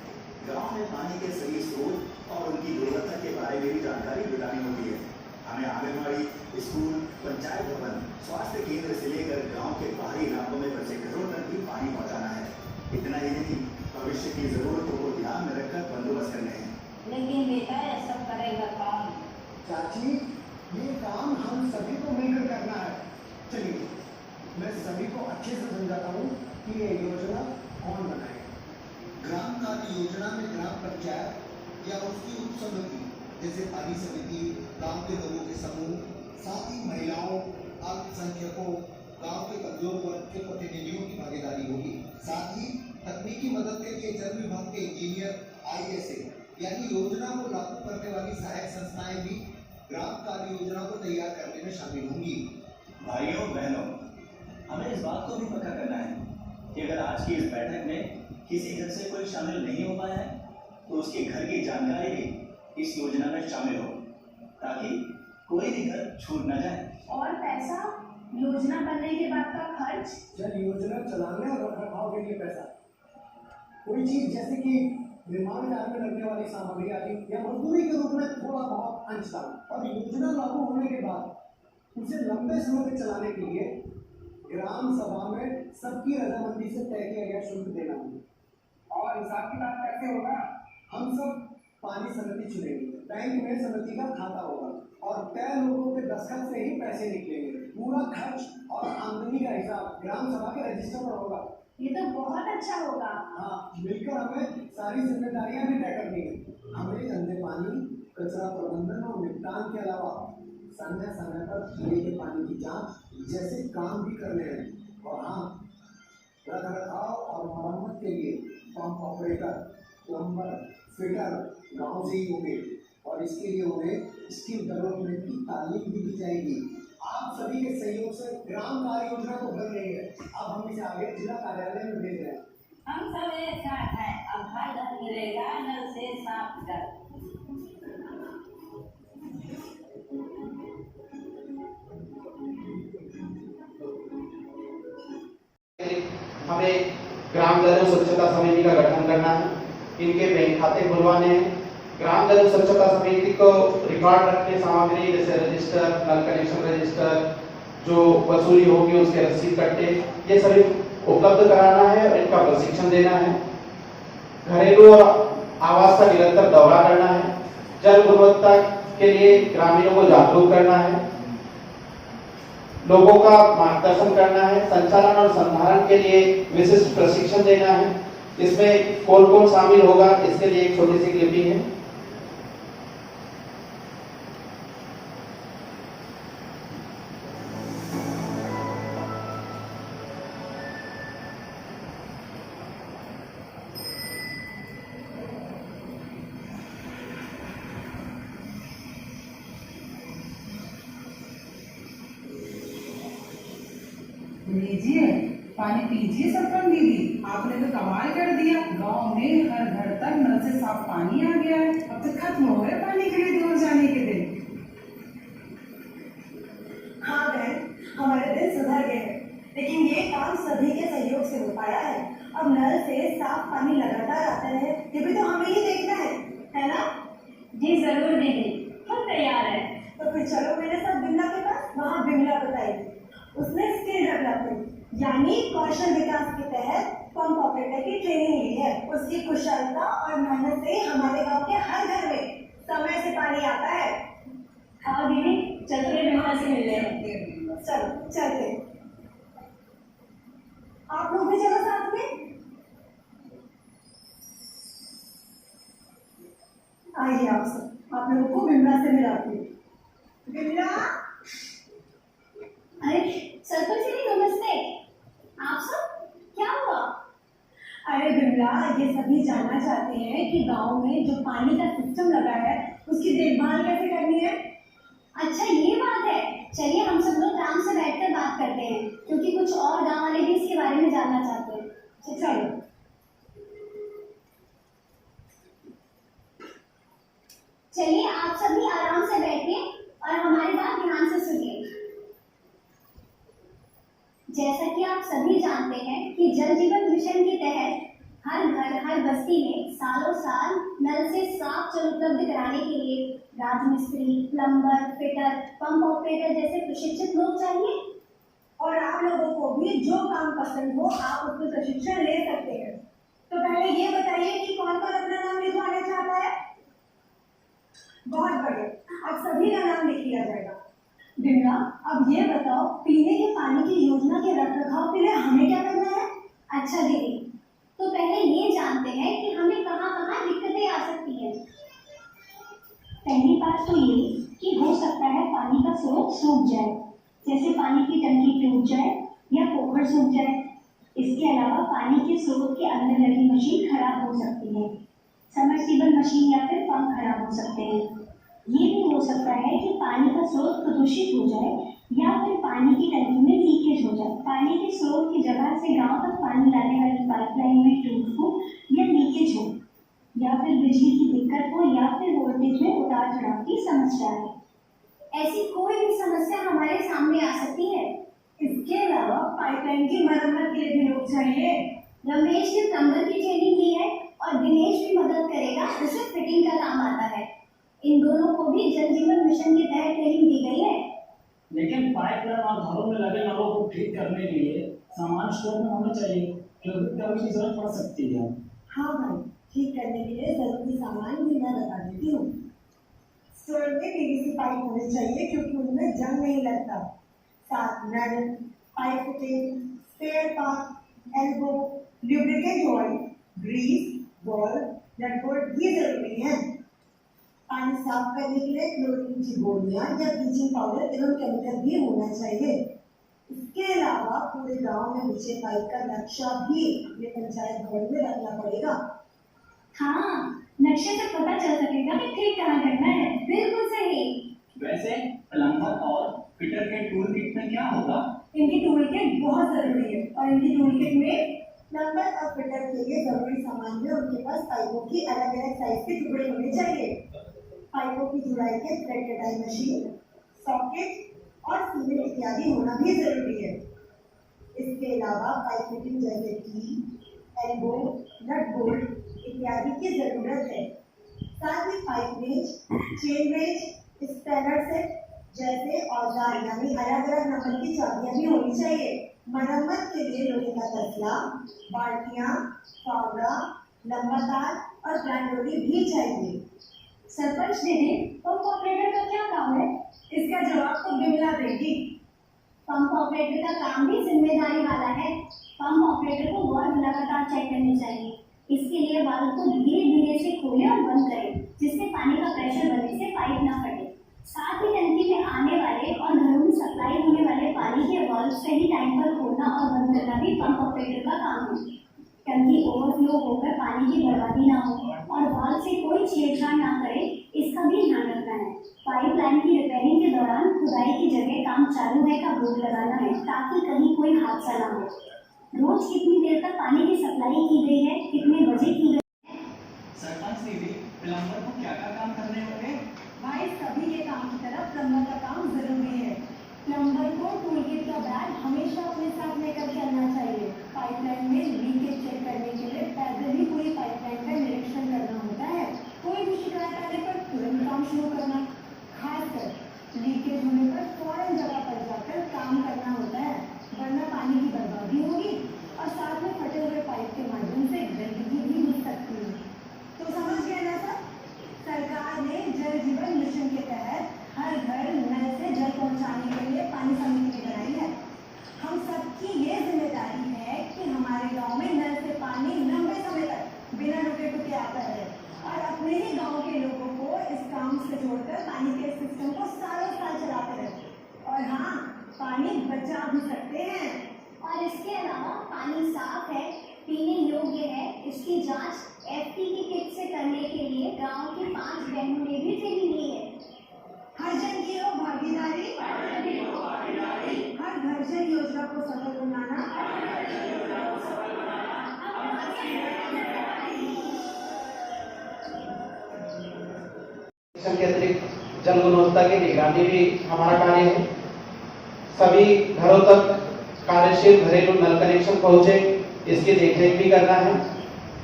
गांव में पानी के सही स्रोत और उनकी गुणवत्ता के बारे में भी जानकारी जुटानी होती है। हमें आंगनबाड़ी, स्कूल, पंचायत भवन, स्वास्थ्य केंद्र से लेकर गांव के बाहरी इलाकों में बसे घरों तक भी पानी पहुंचाना है। इतना ही नहीं, भविष्य की जरूरतों को ध्यान में रखकर बंदोबस्त करने हैं। लेकिन बेटा ये सब करेगा कौन? चाची, ये काम हम सभी को मिलकर करना है। चलिए मैं सभी को अच्छे से समझाता हूँ कि ये योजना कौन बनाएगा। ग्राम कार्य योजना में ग्राम पंचायत या उसकी उप समिति जैसे पानी समिति, गांव के लोगों के समूह, साथ ही महिलाओं, अल्पसंख्यकों, गांव के कमजोर वर्ग के प्रतिनिधियों की भागीदारी होगी। साथ ही तकनीकी मदद के लिए जल विभाग के इंजीनियर, ISA यानी योजना को लागू करने वाली सहायक संस्थाएं भी ग्राम कार्य योजना को तैयार करने में शामिल होंगी। भाइयों बहनों, हमें इस बात को भी पक्का करना है कि अगर आज की इस बैठक में किसी घर से कोई शामिल नहीं हो पाया है तो उसके घर की जानकारी भी इस योजना में शामिल हो, ताकि कोई भी घर छूट न जाए। और पैसा, योजना बनने के बाद का खर्च? जल योजना चलाने और रखरखाव के लिए पैसा, कोई चीज जैसे कि निर्माण कार्य में लगने वाली सामग्री आदि या मजदूरी के रूप में थोड़ा बहुत अंशदान, और योजना लागू होने के बाद उसे लंबे समय तक चलाने के लिए ग्राम सभा में सबकी रजामंदी से तय किया गया शुल्क देना होगा। और हिसाब किताब कैसे होगा? हम सब पानी समिति चुनेंगे, बैंक में समिति का खाता होगा और तय लोगों के दस्तखत से ही पैसे निकलेंगे। पूरा खर्च और आमदनी का हिसाब ग्राम सभा के रजिस्टर पर होगा। ये तो बहुत अच्छा होगा। हाँ, मिलकर हमें सारी जिम्मेदारियां भी तय करनी है। हमें गंदे पानी, कचरा प्रबंधन और निपटान के अलावा समय समय पर पीने के पानी की जांच जैसे काम भी करने हैं। और हाँ, रखरखाव और मरम्मत के लिए पंप ऑपरेटर, प्लम्बर, फिटर गांव से ही होंगे और इसके लिए उन्हें स्किल डेवलपमेंट की तालीम भी दी जाएगी। आप सभी के सहयोग से ग्राम कार्य योजना तो बन रही है, अब हम इसे आगे जिला कार्यालय में भेज रहे हैं। हम सब एक साथ हैं, अब हर घर मिलेगा नल से साफ जल। हमें ग्राम जल स्वच्छता समिति का गठन करना है, इनके बैंक खाते खुलवाने हैं। ग्राम जल स्वच्छता समिति को रिकॉर्ड रखने सामग्री जैसे रजिस्टर, नल कनेक्शन रजिस्टर, जो वसूली होगी उसके रसीद कट्टे, ये सभी उपलब्ध कराना है और इनका प्रशिक्षण देना है। घरेलू और आवास का निरंतर दौरा करना है। जल गुणवत्ता के लिए ग्रामीणों को जागरूक करना है, लोगों का मार्गदर्शन करना है। संचालन और संधारण के लिए विशिष्ट प्रशिक्षण देना है। इसमें कौन कौन शामिल होगा इसके लिए एक छोटी सी क्लिपिंग है। लीजिए पानी पीजिए सरपंच दीदी, आपने तो कमाल कर दिया। गांव में हर घर तक नल से साफ पानी आ गया है। अब तो खत्म हो गए पानी के लिए दूर जाने के दिन। हाँ बहन, हमारे दिन सुधर गए हैं, लेकिन ये काम सभी के सहयोग से हो पाया है। अब नल से साफ पानी लगातार आता रहे, ये भी तो हमें ही देखना है ना? जी जरूर दीदी, हम तैयार हैं। तो फिर चलो मेरे साथ बिमला के पास, वहाँ बिमला बताएगी। उसने स्किल डेवलपमेंट यानी कौशल विकास के तहत पंप ऑपरेटर की ट्रेनिंग ली है। उसकी कुशलता और मेहनत से हमारे गांव के हर घर में समय से पानी आता है। हाँ दीदी, चलते बिमला से मिलते हैं। चलो चलते, आप लोग भी चलो साथ में। आइए आप सब, आप लोगों को बिमला से मिलाती हूँ। बिमला, अरे सरपंच जी नमस्ते। आप सब क्या हुआ? अरे बिमला, ये सभी जानना चाहते हैं कि गांव में जो पानी का सिस्टम लगा है उसकी देखभाल कैसे करनी है। अच्छा ये बात है, चलिए हम सब लोग आराम से बैठकर बात करते हैं, क्योंकि कुछ और गांव वाले भी इसके बारे में जानना चाहते हैं। चलो चलिए आप सभी आराम से बैठिए और हमारी बात ध्यान से सुनिए। जैसा कि आप सभी जानते हैं कि जल जीवन मिशन के तहत हर घर हर बस्ती में सालों साल नल से साफ जल उपलब्ध कराने के लिए राजमिस्त्री, प्लम्बर, फिटर, पंप ऑपरेटर जैसे प्रशिक्षित लोग चाहिए। और आप लोगों को भी जो काम पसंद हो आप उसमें प्रशिक्षण ले सकते हैं। तो पहले ये बताइए कि कौन कौन अपना नाम लिखवाना चाहता है। बहुत बढ़िया, अब सभी का नाम लिख लिया जाएगा। बिमला, अब ये बताओ, पीने के पानी की योजना के रखरखाव के लिए हमें क्या करना है? अच्छा दीदी, तो पहले ये जानते हैं कि हमें कहाँ कहाँ दिक्कतें आ सकती हैं। पहली बात तो ये कि हो सकता है पानी का स्रोत सूख जाए, जैसे पानी की टंकी टूट जाए या पोखर सूख जाए। इसके अलावा पानी के स्रोत के अंदर लगी मशीन खराब हो सकती है, सबमर्सिबल मशीन या फिर पंप खराब हो सकते हैं। ये भी हो सकता है कि पानी का स्रोत प्रदूषित हो जाए या फिर पानी की टंकी में लीकेज हो जाए। पानी के स्रोत की जगह से गांव तक पानी लाने वाली पाइपलाइन में टूट फूट या लीकेज हो, या फिर बिजली की दिक्कत हो, या फिर वोल्टेज में उतार चढ़ाव की समस्या है। ऐसी कोई भी समस्या हमारे सामने आ सकती है। इसके अलावा पाइपलाइन की मरम्मत के लिए भी लोग चाहिए। रमेश ने प्लम्बर की ट्रेनिंग ली है और दिनेश भी मदद करेगा, उसे फिटिंग का काम आता है। इन दोनों को भी जल जीवन मिशन के तहत ट्रेनिंग दी गई है। लेकिन पाइपलाइन और घरों में लगे नलों को ठीक करने के लिए सामान स्टोर में होना चाहिए, क्योंकि कभी की जरूरत पड़ सकती है। हाँ भाई, ठीक करने के लिए जरूरी सामान भी मैं बता देती हूँ। स्टोर में पीवीसी पाइप होने चाहिए क्योंकि उनमें जंग नहीं लगता। साथ नल, pipe fitting, spare part, elbow, lubricant oil, grease, ball, nut bolt भी जरूरी है। पानी साफ करने के लिए क्लोरीन की गोलियां या ब्लीचिंग पाउडर एवं केमिकल भी होना चाहिए। इसके अलावा पूरे गांव में बिछे पाइप का नक्शा भी अपने पंचायत भवन में रखना पड़ेगा। हाँ, नक्शे से पता चल सकेगा कि ठीक कहाँ करना है। बिल्कुल सही। वैसे प्लम्बर और फिटर के टूल किट में क्या होगा? इनकी टूल किट बहुत जरूरी है और इनकी टूल किट में प्लम्बर और फिटर के लिए जरूरी सामान में उनके पास पाइपों की अलग अलग साइज के टुकड़े होने चाहिए। पाइपों की जुड़ाई के थ्रेड कटाई मशीन, सॉकेट और सीमेंट इत्यादि होना भी जरूरी है। इसके अलावा पाइप फिटिंग जैसे की एल्बो, नट बोल्ट इत्यादि की जरूरत है। साथ ही pipe wrench, chain wrench, spanner set जैसे औजार यानी अलग अलग नंबर की चाबियां भी होनी चाहिए। मरम्मत के लिए लोहे का तसला, बाल्टियां, फावड़ा, लंबा तार और ग्राइंडर भी चाहिए। सरपंच दीदी, पंप ऑपरेटर का क्या काम है? इसका जवाब तो बिमला देगी। पंप ऑपरेटर का काम भी जिम्मेदारी वाला है। पंप ऑपरेटर को वाल्व लगातार चेक करनी चाहिए। इसके लिए वाल्व को धीरे धीरे से खोले और बंद करें, जिससे पानी का प्रेशर बनने से पाइप न फटे। साथ ही टंकी में आने वाले और घरों में सप्लाई होने वाले पानी के वाल्व सही टाइम पर खोलना और बंद करना भी पंप ऑपरेटर का काम है। टंकी ओवरफ्लो होकर पानी की बर्बादी ना हो और वाल्व से कोई छेड़छाड़ ना करे, इसका भी ध्यान रखना है। पाइपलाइन की रिपेयरिंग के दौरान खुदाई की जगह काम चालू है का बोर्ड लगाना है, ताकि कहीं कोई हादसा ना हो। रोज कितनी देर तक पानी की सप्लाई की गई है, कितने बजे की गई है? सरपंच दीदी, प्लम्बर को क्या काम करने होंगे? भाई सभी के काम की तरफ प्लम्बर का काम जरूरी है। प्लम्बर को टूल किट का बैग हमेशा अपने साथ लेकर चलना चाहिए। पाइपलाइन में लीकेज चेक करने के लिए पैदल ही पूरी पाइपलाइन का निरीक्षण करना होता है। कोई भी शिकायत आने पर तुरंत काम शुरू करना, खासकर लीकेज होने पर फौरन जगह पर जाकर काम करना होता है, वरना पानी की बर्बादी होगी और साथ में फटे हुए पाइप के माध्यम से गंदगी भी मिल सकती है। तो समझ गए ना सर? सरकार ने जल जीवन मिशन के तहत हर घर नल से जल पहुंचाने के लिए पानी समिति बनाई है। हम सबकी ये जिम्मेदारी है कि हमारे गांव में नल से पानी लंबे समय तक बिना रुके टुके आता है और अपने ही गांव के लोगों को इस काम से जोड़कर पानी के सिस्टम को सालों साल चलाते रहे। और हाँ, पानी बचा भी सकते हैं। और इसके अलावा पानी साफ है, पीने योग्य है, इसकी जांच एफटी की किट से करने के लिए गांव की 5 बहनों ने भी ट्रेनिंग ली है। हर जन की हो भागीदारी, हर घर जल योजना को सफल बनाना। के अतिरिक्त जल गुणवत्ता की निगरानी भी हमारा कार्य है। सभी घरों तक कार्यशील घरेलू नल कनेक्शन पहुंचे, इसकी देखरेख भी करना है।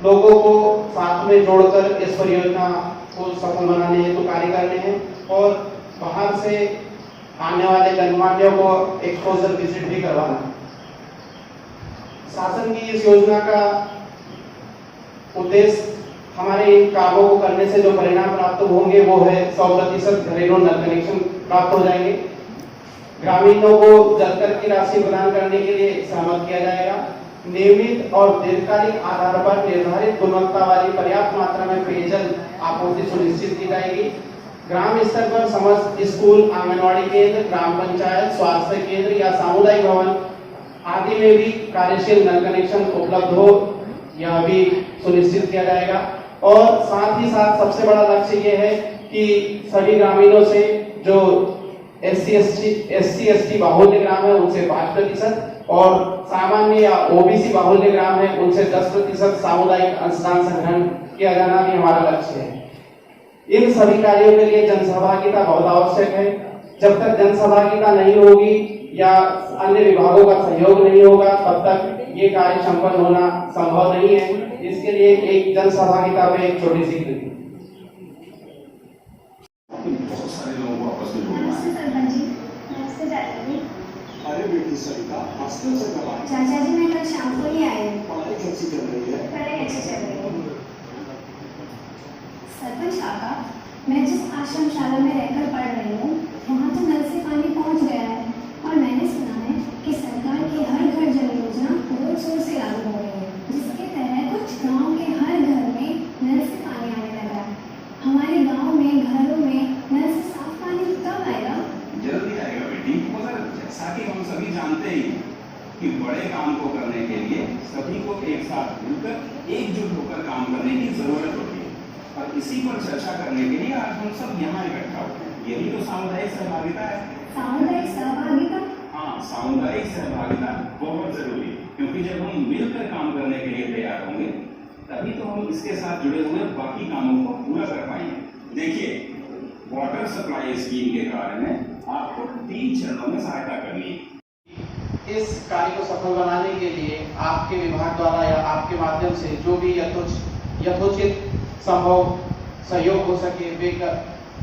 लोगों को साथ में जोड़कर इस परियोजना को सफल बनाने हेतु कार्य करने हैं और बाहर से आने वाले गणमान्यों को एक्सपोजर विजिट भी करवाना है। शासन की इस योजना का उद्देश्य हमारे इन कामों को करने से जो परिणाम प्राप्त होंगे वो है 100% घरेलू नल कनेक्शन प्राप्त हो जाएंगे। ग्रामीणों को जलकर की राशि प्रदान करने के लिए सहमत किया जाएगा। नियमित और दीर्घकालिक आधार पर निर्धारित गुणवत्ता वाली पर्याप्त मात्रा में पेयजल आपूर्ति सुनिश्चित की जाएगी। ग्राम स्तर पर समस्त स्कूल, आंगनवाड़ी केंद्र, ग्राम पंचायत, स्वास्थ्य केंद्र या सामुदायिक भवन आदि में भी कार्यशील नल कनेक्शन उपलब्ध हो, यह भी सुनिश्चित किया जाएगा। और साथ ही साथ सबसे बड़ा लक्ष्य ये है कि सभी ग्रामीणों से जो SC ST बाहुल्य ग्राम है उनसे 5% और सामान्य या OBC बाहुल्य ग्राम है उनसे 10% सामुदायिक अंशदान संग्रहण किया जाना भी हमारा लक्ष्य है। इन सभी कार्यों के लिए जनसहभागिता बहुत आवश्यक है। जब तक जनसहभागिता नहीं होगी या अन्य विभागों का सहयोग नहीं होगा तब तक ये कार्य संपन्न होना संभव नहीं है। इसके लिए एक जनसहभागिता पे एक छोटी सी कृति। बहुत सारे लोगों को आपस में जोड़ना है। सरपंच जी, नमस्ते चाचा जी। अरे बेटी सरिता, हॉस्टल से कब आई? चाचा जी मैं कल शाम को ही आई हूँ। पढ़ाई कैसी चल रही है? पढ़ाई अच्छी चल रही है। सरपंच काका, मैं जिस आश्रम शाला में रहकर पढ़ रही हूँ वहाँ तो नल से पानी पहुँच गया है और मैंने सुना है कि सरकार की हर घर जल योजना बहुत जोर से लागू हो रही है, जिसके तहत कुछ गाँव के हर घर में नल से पानी आने लगा है। हमारे गाँव में घरों में नल से साफ पानी कब आएगा? जल्दी आएगा बेटी, मगर जैसा कि हम सभी जानते ही कि बड़े काम को करने के लिए सभी को एक साथ मिलकर एकजुट होकर काम करने की जरूरत होती है। और इसी पर चर्चा करने के लिए आज हम सब यहाँ इकट्ठा हुए हैं। यही तो सामुदायिक सहभागिता है। सामुदायिक सहभागिता? हाँ, सामुदायिक सहभागिता बहुत जरूरी है, क्योंकि जब हम मिलकर काम करने के लिए तैयार होंगे तभी तो हम इसके साथ जुड़े हुए बाकी कामों को पूरा कर पाएंगे। देखिए, वाटर सप्लाई स्कीम के कार्य में आपको 3 चरणों में सहायता करनी है। इस कार्य को सफल बनाने के लिए आपके विभाग द्वारा या आपके माध्यम से जो भी यथोचित संभव सहयोग हो सके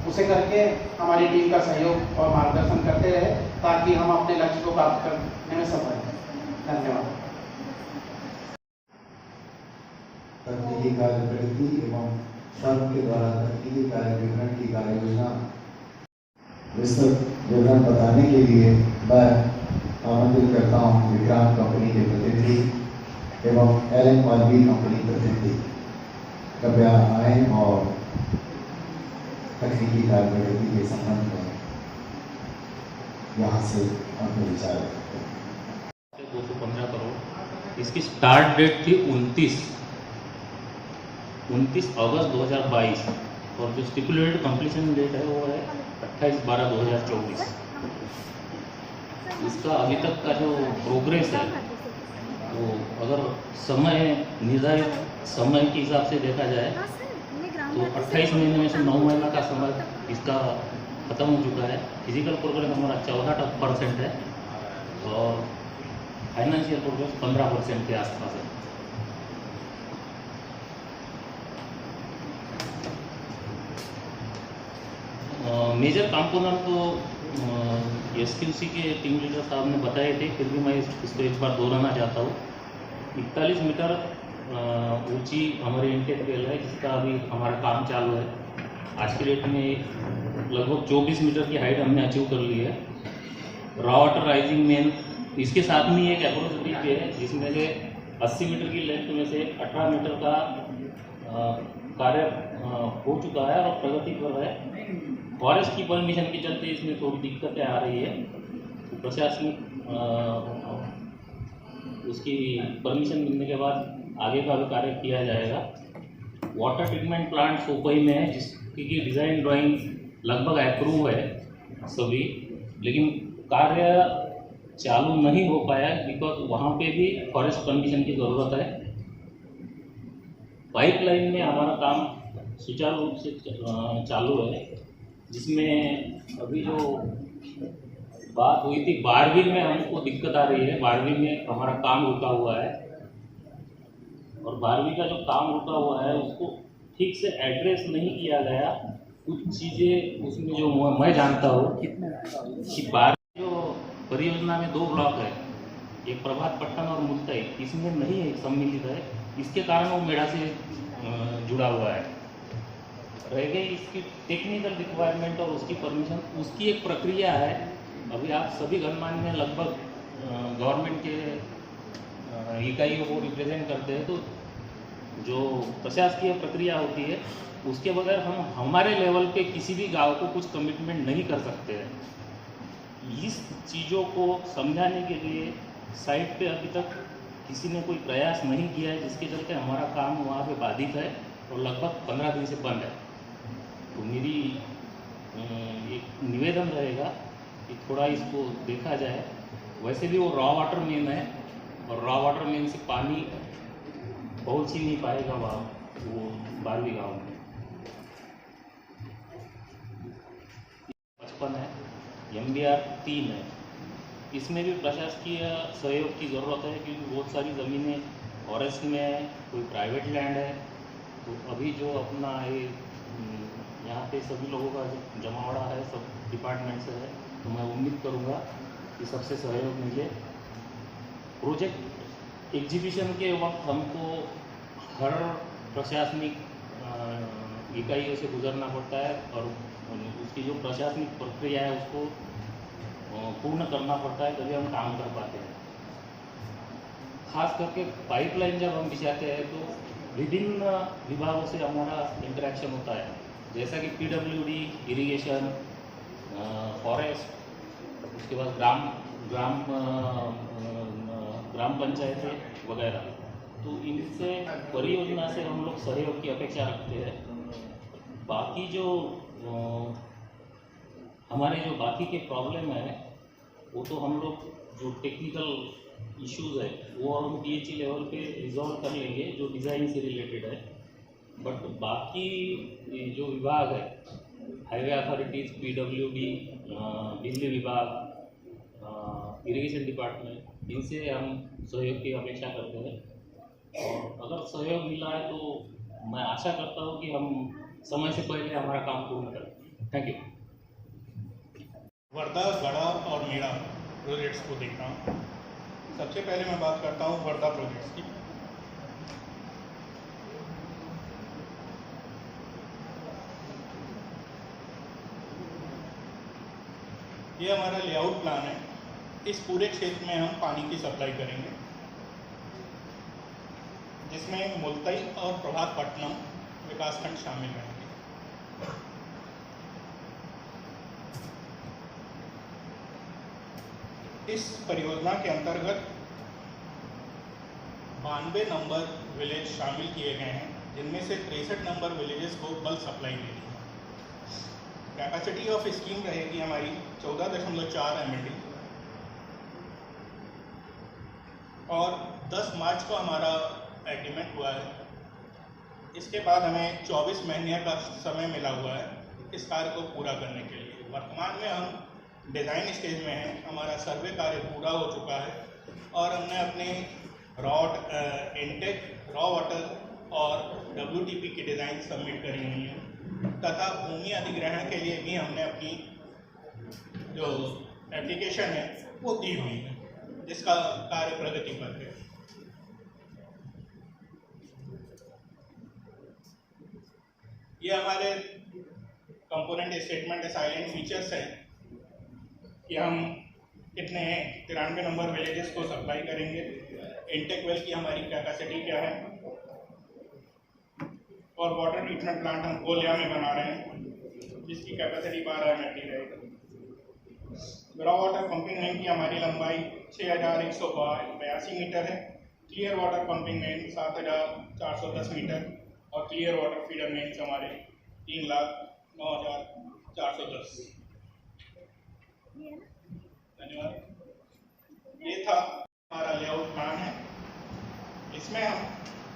उसे करके हमारी टीम का सहयोग और मार्गदर्शन करते रहे, ताकि हम अपने लक्ष्य को प्राप्त करने में सफल हैं। धन्यवाद। तकनीकी कार्य प्रगति एवं फर्म के द्वारा तकनीकी कार्य विवरण की कार्य योजना विस्तृत विवरण बताने के लिए मैं आमंत्रित करता हूँ विक्रांत कंपनी के प्रतिनिधि एवं LNRB कंपनी प्रतिनिधि। कृपया आए और तकनीकी कार्य प्रगति के संबंध में यहाँ से अपने विचार रखते हैं। 215 करोड़, इसकी स्टार्ट डेट थी 29 अगस्त 2022 और जो स्टिपुलेटेड कंप्लीशन डेट है वो है 28/12/2024। इसका अभी तक का जो प्रोग्रेस है वो अगर समय निर्धारित समय के हिसाब से देखा जाए तो 28 महीने में से 9 महीना का समय इसका ख़त्म हो चुका है। फिजिकल प्रोग्रेस हमारा 14% है और फाइनेंशियल प्रोग्रेस 15% के आसपास है। मेजर कंपोनेंट तो SQC के टीम लीडर साहब ने बताए थे, फिर भी मैं इसको एक बार दोहराना चाहता हूँ। 41 मीटर ऊंची हमारी इंटेक वेल है, जिसका अभी हमारा काम चालू है। आज की डेट में लगभग 24 मीटर की हाइट हमने अचीव कर ली है। रॉ वाटर राइजिंग मेन, इसके साथ में एक अप्रोच ब्रिज है जिसमें से 80 मीटर की लेंथ में से 18 मीटर का कार्य हो चुका है और प्रगति पर है। फॉरेस्ट की परमिशन के चलते इसमें थोड़ी दिक्कतें आ रही है, तो प्रशासनिक उसकी परमिशन मिलने के बाद आगे का भी कार्य किया जाएगा। वाटर ट्रीटमेंट प्लांट सोपई में है, जिसकी डिज़ाइन ड्राइंग लगभग अप्रूव है सभी, लेकिन कार्य चालू नहीं हो पाया बिकॉज वहाँ पे भी फॉरेस्ट परमिशन की ज़रूरत है। पाइपलाइन में हमारा काम सुचारू रूप से चालू है, जिसमें अभी जो बात हुई थी बारहवीं में हमको दिक्कत आ रही है। 12वीं में हमारा काम रुका हुआ है और 12वीं का जो काम रुका हुआ है उसको ठीक से एड्रेस नहीं किया गया। कुछ चीज़ें उसमें जो मैं जानता हूँ कि 12वीं जो परियोजना में 2 ब्लॉक है, एक प्रभात पट्टन और मुल्ताई, इसमें नहीं है सम्मिलित है। इसके कारण वो मेढ़ा से जुड़ा हुआ है। रह गई इसकी टेक्निकल रिक्वायरमेंट और उसकी परमिशन, उसकी एक प्रक्रिया है। अभी आप सभी गणमान्य लगभग गवर्नमेंट के इकाइयों को रिप्रेजेंट करते हैं, तो जो प्रशासकीय प्रक्रिया होती है उसके बगैर हम हमारे लेवल पे किसी भी गांव को कुछ कमिटमेंट नहीं कर सकते हैं। इस चीज़ों को समझाने के लिए साइट पे अभी तक किसी ने कोई प्रयास नहीं किया है, जिसके चलते हमारा काम वहाँ पे बाधित है और लगभग 15 दिन से बंद है। तो मेरी एक निवेदन रहेगा कि थोड़ा इसको देखा जाए। वैसे भी वो रॉ वाटर मेन है और रॉ वाटर मेन से पानी पहुँच ही नहीं पाएगा वहाँ वो 12वीं गाँव में। 55 है, MBR 3 है। इसमें भी प्रशासकीय सहयोग की ज़रूरत है, क्योंकि बहुत सारी ज़मीनें फॉरेस्ट में है, कोई प्राइवेट लैंड है। तो अभी जो अपना ये यहाँ पे सभी लोगों का जमावड़ा है, सब डिपार्टमेंट से है, तो मैं उम्मीद करूँगा कि सबसे सहयोग मिले। प्रोजेक्ट एग्जीबिशन के वक्त हमको हर प्रशासनिक इकाइयों से गुजरना पड़ता है और उसकी जो प्रशासनिक प्रक्रिया है उसको पूर्ण करना पड़ता है, तभी हम काम कर पाते हैं। खास करके पाइपलाइन जब हम बिछाते हैं तो विभिन्न विभागों से हमारा इंटरेक्शन होता है, जैसा कि PWD, इरिगेशन, फॉरेस्ट, उसके बाद ग्राम पंचायतें वगैरह। तो इनसे परियोजना से हम लोग सहयोग की अपेक्षा रखते हैं बाकी जो हमारे जो बाकी के प्रॉब्लम है वो तो हम लोग जो टेक्निकल इश्यूज है वो हम PHE लेवल पे रिजॉल्व कर लेंगे जो डिज़ाइन से रिलेटेड है। बट बाकी जो विभाग है, हाईवे अथॉरिटीज़, PWD, बिजली विभाग, इरिगेशन डिपार्टमेंट, इनसे हम सहयोग की अपेक्षा करते हैं। और अगर सहयोग मिला है तो मैं आशा करता हूँ कि हम समय से पहले हमारा काम पूर्ण करें। Thank you. वर्धा, गढ़ा और मेरा प्रोजेक्ट्स को देखता हूँ। सबसे पहले मैं बात करता हूँ वर्धा प्रोजेक्ट्स की। ये हमारा लेआउट प्लान है। इस पूरे क्षेत्र में हम पानी की सप्लाई करेंगे, जिसमें मुल्ताई और प्रभातपट्टनम विकासखंड शामिल रहेंगे। इस परियोजना के अंतर्गत 92 नंबर विलेज शामिल किए गए हैं, जिनमें से 63 नंबर विलेजेस को बल्क सप्लाई मिली है। कैपेसिटी ऑफ स्कीम रहेगी हमारी 14.4 MLD और 10 मार्च को हमारा एग्रीमेंट हुआ है। इसके बाद हमें 24 महीने का समय मिला हुआ है इस कार्य को पूरा करने के लिए। वर्तमान में हम डिज़ाइन स्टेज में हैं। हमारा सर्वे कार्य पूरा हो चुका है और हमने अपने इनटेक, रॉ वाटर और WTP की डिज़ाइन सबमिट करी हुई है तथा भूमि अधिग्रहण के लिए भी हमने अपनी जो एप्लीकेशन है वो दी हुई है, जिसका कार्य प्रगति पर है। ये हमारे कंपोनेंट स्टेटमेंट साइलेंट फीचर्स हैं कि हम कितने 93 नंबर विलेजेस को सप्लाई करेंगे। इंटेक वेल की हमारी कैपेसिटी क्या है और वाटर ट्रीटमेंट प्लांट हम कोलिया में बना रहे हैं, जिसकी कैपेसिटी 12 MLD रहेगी। ग्राउ वाटर पंपिंग लाइन की हमारी लंबाई 6182 मीटर है। Clear water pumping line 7410 metre और क्लियर वाटर फीडर लाइन हमारे 3,09,410। धन्यवाद। ये था हमारा लेआउट प्लान है। इसमें हम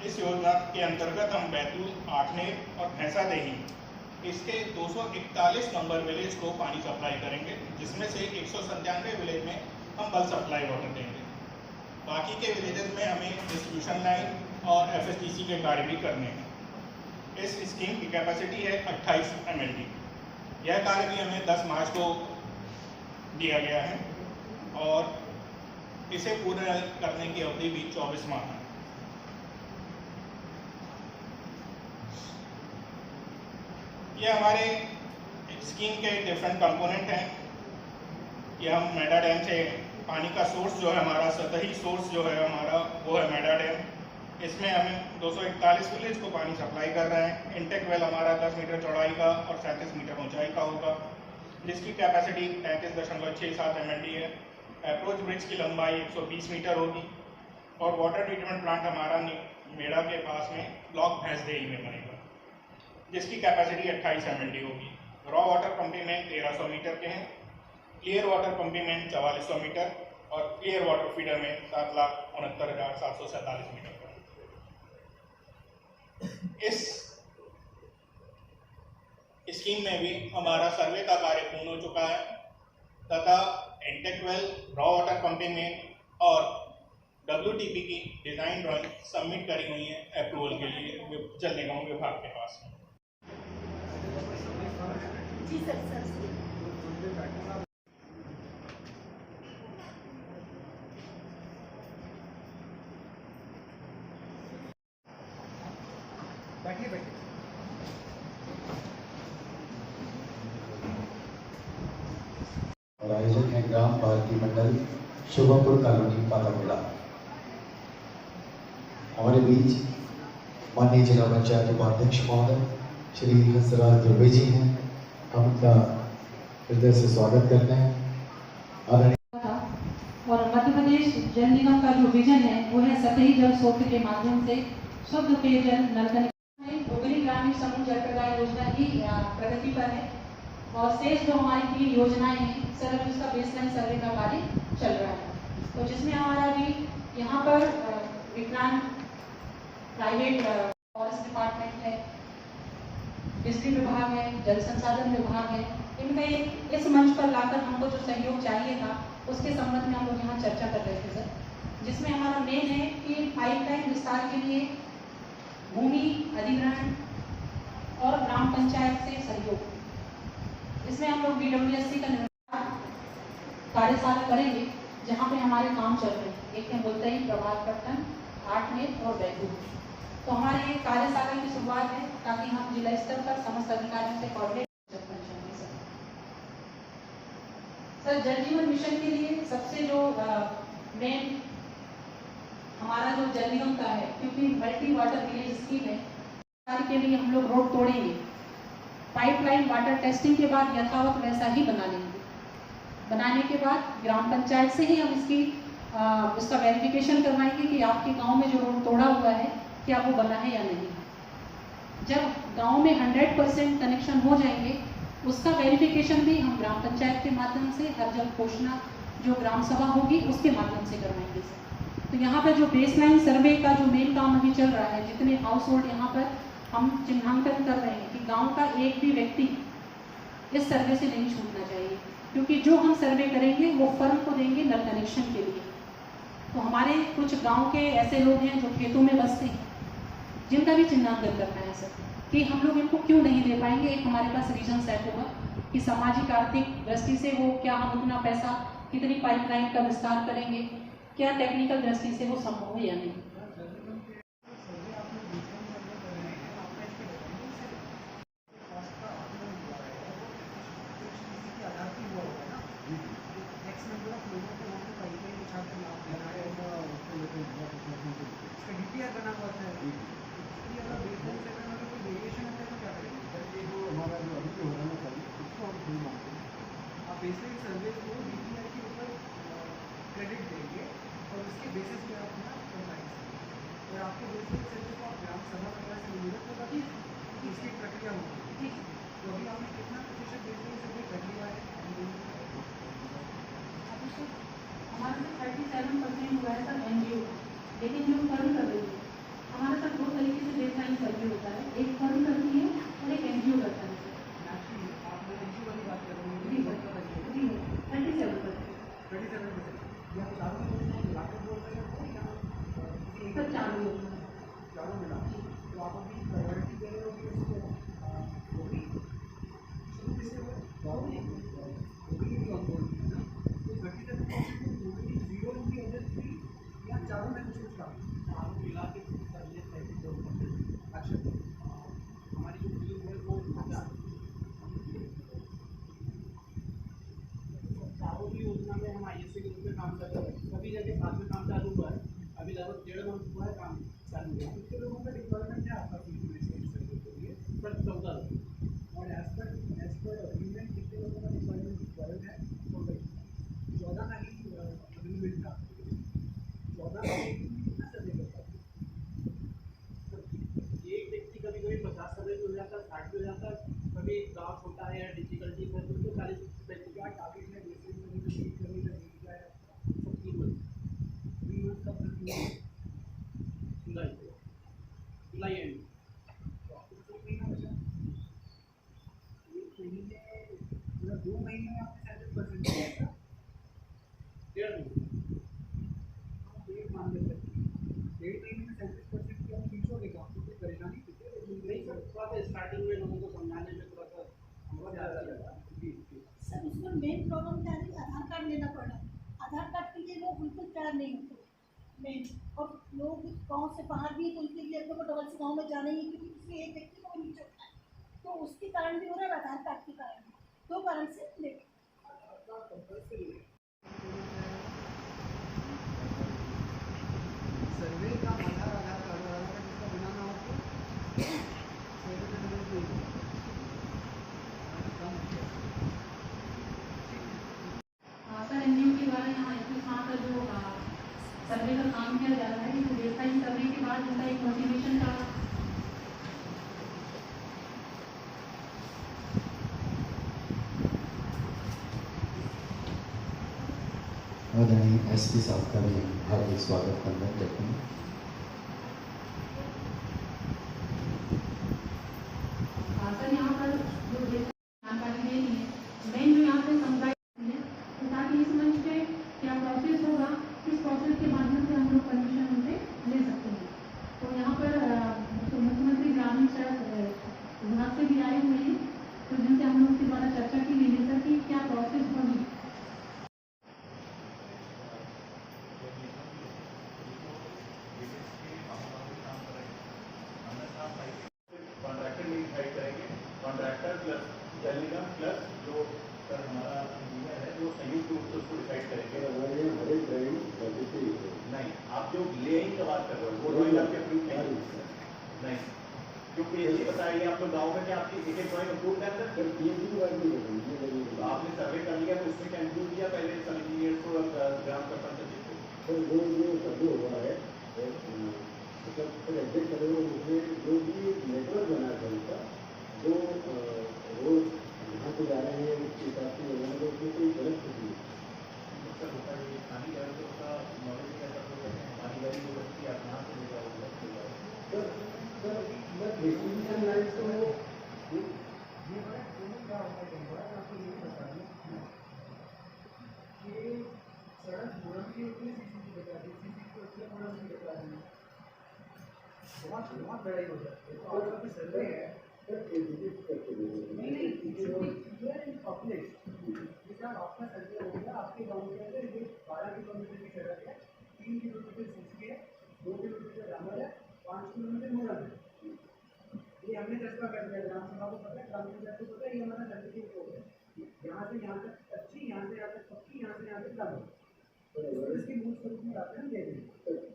इस योजना के अंतर्गत हम बैतूल, आठनेर और भैंसादेही इसके 241 नंबर विलेज को पानी सप्लाई करेंगे, जिसमें से 197 विलेज में हम बल्क सप्लाई वाटर देंगे। बाकी के विलेजेस में हमें डिस्ट्रीब्यूशन लाइन और FSDC के कार्य भी करने हैं। इस स्कीम की कैपेसिटी है 28 MLD। यह कार्य भी हमें 10 मार्च को दिया गया है और इसे पूरा करने की अवधि भी 24 माह है। ये हमारे स्कीम के डिफरेंट कंपोनेंट हैं। ये हम मेडा डैम से पानी का सोर्स जो है हमारा, सतही सोर्स जो है हमारा, वो है मेडा डैम। इसमें हम 241 विलेज को पानी सप्लाई कर रहे हैं। इंटेक वेल हमारा 10 मीटर चौड़ाई का और 37 मीटर ऊंचाई का होगा, जिसकी कैपेसिटी 33.67 MLD है। अप्रोच ब्रिज की लंबाई 120 मीटर होगी और वाटर ट्रीटमेंट प्लांट हमारा मेड़ा के पास में ब्लॉक भैंसदेही में बनेगा, जिसकी कैपेसिटी 28 MLD होगी। Raw water pumping line 1300 metre के हैं। Clear water pumping line 4400 metre और क्लियर वाटर फीडर में 7,69,747 मीटर का। इस स्कीम में भी हमारा सर्वे का कार्य पूर्ण हो चुका है तथा intake well, raw water pumping line और WTP की डिजाइन ड्राइंग सबमिट करी हुई है अप्रूवल के लिए जल निगम विभाग के पास में। जी सर। बैठिए। और आयोजक है ग्राम भारती मंडल शुभमपुर कॉलोनी पातागोला। हमारे बीच माननीय जिला पंचायत उपाध्यक्ष महोदय श्री हंसराज दुबे जी हैं। हम उनका हृदय से स्वागत करते हैं। और मध्य प्रदेश जल निगम का जो विजन है वो है सतही जल स्रोत के माध्यम से शुद्ध पेयजल नल कनेक्शन। डोगरी ग्रामीण पानी समूह जल प्रदाय योजना ही प्रगति पर है और शेष जो हमारी 3 योजनाएं हैं सर अभी उसका बेसलाइन सर्वे का कार्य चल रहा है। तो जिसमें हमारा अभी यहाँ पर विज्ञान प्राइवेट फॉरेस्ट डिपार्टमेंट है, बिजली विभाग है, जल संसाधन विभाग है, इनका इस मंच पर लाकर हमको जो सहयोग चाहिए था उसके संबंध में हम लोग यहाँ चर्चा कर रहे थे सर, जिसमें हमारा मेन है कि पाइपलाइन विस्तार के लिए भूमि अधिग्रहण और ग्राम पंचायत से सहयोग, इसमें हम लोग BWSC का निर्माण कार्यशाला करेंगे जहाँ पे हमारे काम चल रहे हैं। एक है मुल्ताई, प्रभातपट्टन, आठनेर और बैतूल। तो हमारे ये कार्यशाला की शुरुआत है ताकि हम जिला स्तर पर समस्त अधिकारियों से कोऑर्डिनेट कर सकें। सर जल जीवन मिशन के लिए सबसे जो मेन हमारा जो जल निगम का है, क्योंकि मल्टी वाटर विलेज स्कीम है, के लिए हम लोग रोड तोड़ेंगे, पाइपलाइन वाटर टेस्टिंग के बाद यथावत वैसा ही बना लेंगे। बनाने के बाद ग्राम पंचायत से ही हम इसकी उसका वेरिफिकेशन करवाएंगे कि आपके गांव में जो रोड तोड़ा हुआ है क्या वो बना है या नहीं। जब गांव में 100% कनेक्शन हो जाएंगे उसका वेरिफिकेशन भी हम ग्राम पंचायत के माध्यम से हर जल घोषणा जो ग्राम सभा होगी उसके माध्यम से करवाएंगे सर। तो यहाँ पर जो बेसलाइन सर्वे का जो मेन काम अभी चल रहा है, जितने हाउस होल्ड यहाँ पर हम चिन्हांकन कर रहे हैं कि गांव का एक भी व्यक्ति इस सर्वे से नहीं छूटना चाहिए, क्योंकि जो हम सर्वे करेंगे वो फर्म को देंगे नल कनेक्शन के लिए। तो हमारे कुछ गांव के ऐसे लोग हैं जो खेतों में बसते हैं, जिनका भी चिन्हांकन करना है सर, कि हम लोग इनको क्यों नहीं दे पाएंगे। एक हमारे पास रीजन सेट होगा कि सामाजिक आर्थिक दृष्टि से वो क्या हम उतना पैसा कितनी पाइपलाइन का विस्तार करेंगे, क्या टेक्निकल दृष्टि से वो संभव है या नहीं। बेसिक सर्वे को DPR के ऊपर क्रेडिट देंगे और उसके बेसिस पे आप अपना कंप्लाइंस करेंगे और आपके बेसिक सर्वे को आप ग्राम सभा वगैरह से निवेदन होगा कि इसकी प्रक्रिया होगी। तो अभी आपने कितना प्रतिशत बेसिक सर्वे कर लिया है? हमारे से 37% हुआ है सर NGO, लेकिन जो फर्म कर रही है हमारे साथ 2 तरीके से बेसलाइन सर्वे होता है, एक फर्म करती है और एक NGO करता है। आप NGO वाली बात कर रहे हैं? 37%। या चारों मिलाकर बोल रहे हैं सर? चारों मिला। तो आप अभी प्रायोरिटी दे रहे हो कि उसको शुरू से वो तो 37% जीरो की वजह से या चारों में कुछ का मिला के कर लेते हैं। अच्छा, हमारी जो टीम है वो चारों की योजना में हम ISA के रूप में काम कर रहे हैं। सभी जगह साथ में काम चालू हुआ है, अभी लगभग 1.5 मंथ हुआ है काम चालू हुआ। कितने लोगों का डिप्लॉयमेंट है आपका फील्ड में के लिए? सर 14 लोग। और एज पर अग्रीमेंट कितने लोगों का डिप्लॉयमेंट रिक्वायर्ड है? 14 का ही अग्रीमेंट था। 14 का कितना सर्वे करता है? एक व्यक्ति कभी कभी 50 सर्वे हो जाता है, 60 हो जाता है, कभी गाँव छोटा है या डिफिकल्टी है तो 40 क्या टारगेट है करने का दिया है? 3 मंथ का जुलाई एंड तो आपको 2 महीना बचा। 1 महीने मतलब 2 महीने में आपने 37% किया था। 1.5 महीने डेढ़ मान लेते हैं, 1.5 महीने में 37% की आप खींचोगे तो आपको कोई परेशानी नहीं सर? थोड़ा सा स्टार्टिंग में लोगों को समझाने में थोड़ा सा हमको ज़्यादा लगा। सर उसमें मेन प्रॉब्लम क्या है? आधार कार्ड लेना पड़ा। आधार कार्ड के लिए लोग बिल्कुल तैयार नहीं होते मेन, और लोग गाँव से बाहर भी तो उनके लिए अपने को डबल से गाँव में जाना ही, क्योंकि किसी एक व्यक्ति को नहीं चलता है, तो उसके कारण भी हो रहा है, आधार कार्ड के कारण। 2 कारण से लेकर सर्वे का आधार कार्ड वाला का जिसका बनाना हो तो सर्वे का जरूरत नहीं है। सर NGO के द्वारा यहाँ 21 का जो सर्वे का काम किया जा रहा है, तो बेसलाइन सर्वे के बाद उनका एक मोटिवेशन का एसपी साहब का भी हार्दिक स्वागत करना चाहते हैं। सर यहाँ पर जो जानकारी देनी है, मेन जो यहाँ पे समुदाय है, तो ताकि इस मंच पे क्या प्रोसेस होगा, किस प्रोसेस के माध्यम से हम लोग परमिशन उनसे ले सकते हैं। तो यहाँ पर तो मुख्यमंत्री ग्रामीण सड़क विभाग से भी आए हुए हैं, तो जिनसे हम लोग के द्वारा चर्चा की गई है सर कि क्या प्रोसेस होगी। कॉन्ट्रैक्टर भी डिसाइड करेंगे, कॉन्ट्रैक्टर प्लस जल निगम प्लस जो सर हमारा इंजीनियर है वो संयुक्त रूप से उसको डिसाइड करेंगे। नहीं, आप जो लेइंग का बात कर रहे हो वो ड्राइंग आपके अप्रूव नहीं, क्योंकि ये बताइए आप लोग गाँव में क्या आपकी एक एक ड्राइंग अप्रूव है सर? तो आपने सर्वे कर लिया तो उसमें क्या इंक्लूड किया पहले सब इंजीनियर को ग्राम सरपंच को? सर्वे हुआ है एग्जिट करे हुए उसमें जो भी नेटवर्क बना है उनका जो रोड यहाँ से जा रहे हैं उसके हिसाब से बनाने में उसमें कोई गलत नहीं है। सर होता है पानी गैर का नॉलेज कैसा हो सकता है, पानी गैरी हो सकती है, आप यहाँ से ले जाओगे सर बस डिस्ट्रीब्यूशन लाइन तो ये क्या होता है कई बार आपको ये बता दें कि सड़क मोरम के ऊपर सीसी बता दी, सीसी को ऊपर मोरम की बता दी, बहुत बड़ा ही हो जाता है। तो आपका भी सर्वे है आपका सर्वे हो गया आपके गाँव के अंदर 12 किलोमीटर की सड़क है, 3 किलोमीटर सीसी है, 2 किलोमीटर डामर है, 5 किलोमीटर मोरम है। ये हमने चर्चा कर दिया, ग्राम सभा को पता है, ग्राम पंचायत को पता है, ये हमारा सर्टिफिकेट हो गया। यहाँ से यहाँ तक अच्छी, यहाँ से यहाँ तक पक्की, यहाँ से यहाँ तक डालो, इसके मूल स्वरूप में आते हैं देखें,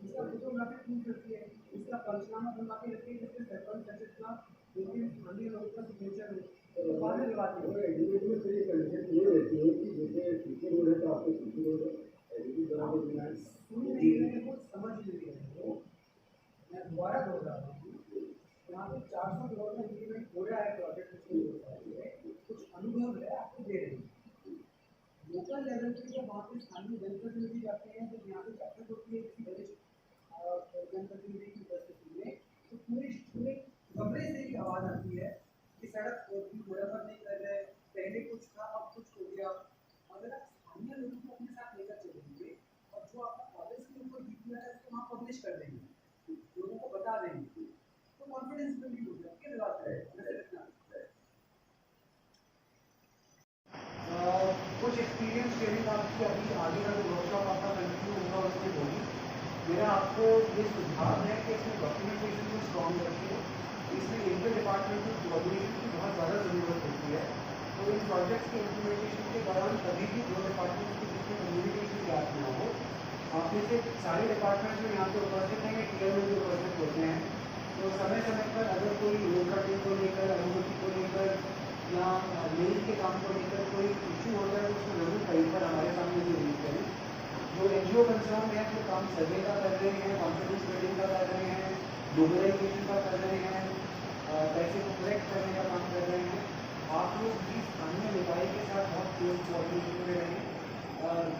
इसका फोटोग्राफी प्रूफ करती है, इसका पंचनामा बनवा के रखिए जिससे सरपंच सचिव का लेकिन स्थानीय लोगों का सिग्नेचर हो बाद में लगाते हैं। एग्जीक्यूटिव से ये कंडीशन ये रहती है कि जैसे सीसी रोड है तो आपको सीसी रोड एग्जीक्यूटिव बना के देना है। समझ लीजिए, मैं दोबारा बोल रहा हूँ, यहाँ पे 400 करोड़ का इंक्रीमेंट हो रहा है प्रोजेक्ट में, कुछ अनुभव है आपको दे रहे हैं। लोकल लेवल पे जब वहाँ पे स्थानीय जनप्रतिनिधि जाते हैं, जब यहाँ पे बैठक होती है किसी वरिष्ठ जनप्रतिनिधि की उपस्थिति में, तो पूरे कमरे से ही आवाज़ आती है कि सड़क मुरम्मत नहीं कर रहे, पहले कुछ था अब कुछ हो गया। अगर आप स्थानीय लोगों को अपने साथ लेकर चलेंगे और जो आपका कॉलेज के ऊपर दिख रहा है उसको वहाँ पब्लिश कर देंगे, लोगों को बता देंगे, तो कॉन्फिडेंस बिल्ड हो जाए। क्या बात है, कुछ एक्सपीरियंस शेयरिंग आपकी अभी आगे का जो वर्कशॉप आपका कंटिन्यू होगा उसमें होगी। मेरा आपको ये सुझाव है कि इसमें डॉक्यूमेंटेशन को स्ट्रॉन्ग रखिए, इसमें इंटर डिपार्टमेंटल कोऑर्डिनेशन की बहुत ज़्यादा ज़रूरत होती है। तो इन प्रोजेक्ट्स के इम्प्लीमेंटेशन के दौरान कभी भी दो डिपार्टमेंट के बीच में कम्युनिकेशन गैप ना हो। आप में से सारे डिपार्टमेंट जो यहाँ पे उपस्थित हैं, टीयर में जो उपस्थित होते हैं, तो समय समय पर अगर कोई रोड कटिंग को लेकर, अनुमति को लेकर या मेल के काम को लेकर कोई इशू होता है तो उसको जरूर कहीं पर हमारे सामने जरूर करें। जो NGO कंसर्न है जो काम सर्वे का कर रहे हैं, कॉन्फिडेंस बिल्डिंग का कर रहे हैं, मोबिलाइजेशन का कर रहे हैं, पैसे को कलेक्ट करने का काम कर रहे हैं, आप लोग भी स्थानीय निकाय के साथ बहुत क्लोज कोऑर्डिनेशन में रहें।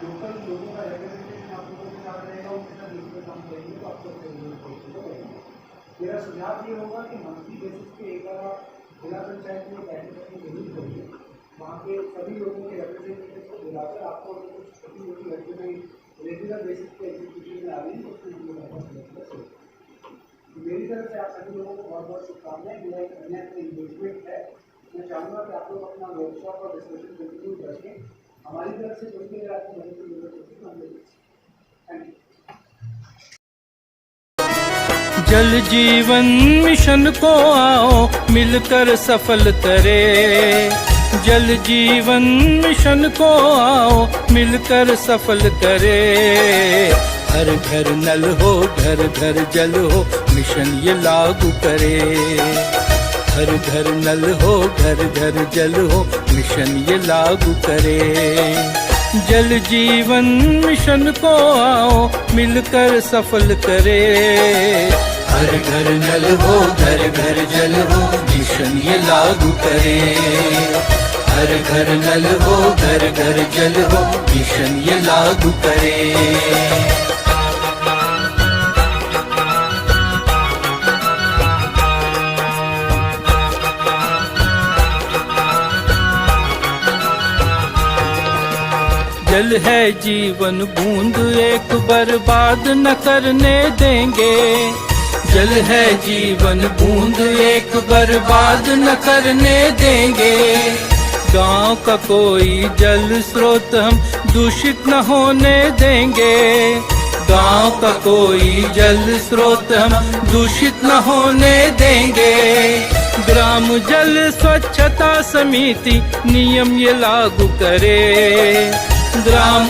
लोकल लोगों का रिप्रेजेंटेशन आप लोगों के साथ रहेगा, उनके साथ मिलकर काम करेंगे तो आपको रहेंगे। मेरा सुझाव ये होगा कि मंथली बेसिस पे एक बार जिला पंचायत में बैठक करनी जरूर करिए, वहाँ के सभी लोगों के रिप्रेजेंटेटिव को बुलाकर आपको कुछ छोटी मोटी घटनाएं रेगुलर बेसिस पे एग्जीक्यूटिव में आ रही है उसमें मेरी तरफ से आप सभी लोगों को बहुत बहुत शुभकामनाएं। मेरा एक अन्य इंगेजमेंट है, मैं चाहूँगा कि आप लोग अपना वर्कशॉप और डिस्कशन कंटिन्यू रखें। हमारी तरफ से कोई भी अगर आपको मदद की जरूरत होती है तो हम लोग थैंक यू। जल जीवन मिशन को आओ मिलकर सफल करे, जल जीवन मिशन को आओ मिलकर सफल करे। हर घर नल हो, घर घर जल हो, मिशन ये लागू करे। हर घर नल हो, घर घर जल हो, मिशन ये लागू करे। जल जीवन मिशन को आओ मिलकर सफल करे। हर घर नल हो, घर घर जल हो, मिशन ये लागू करे। घर घर नल हो, घर घर जल हो, मिशन ये लागू करे। जल है जीवन बूंद एक बर्बाद न करने देंगे। जल है जीवन बूंद एक बर्बाद न करने देंगे। गांव का कोई जल स्रोत हम दूषित न होने देंगे। गांव का कोई जल स्रोत हम दूषित न होने देंगे। ग्राम जल स्वच्छता समिति नियम ये लागू करे। ग्राम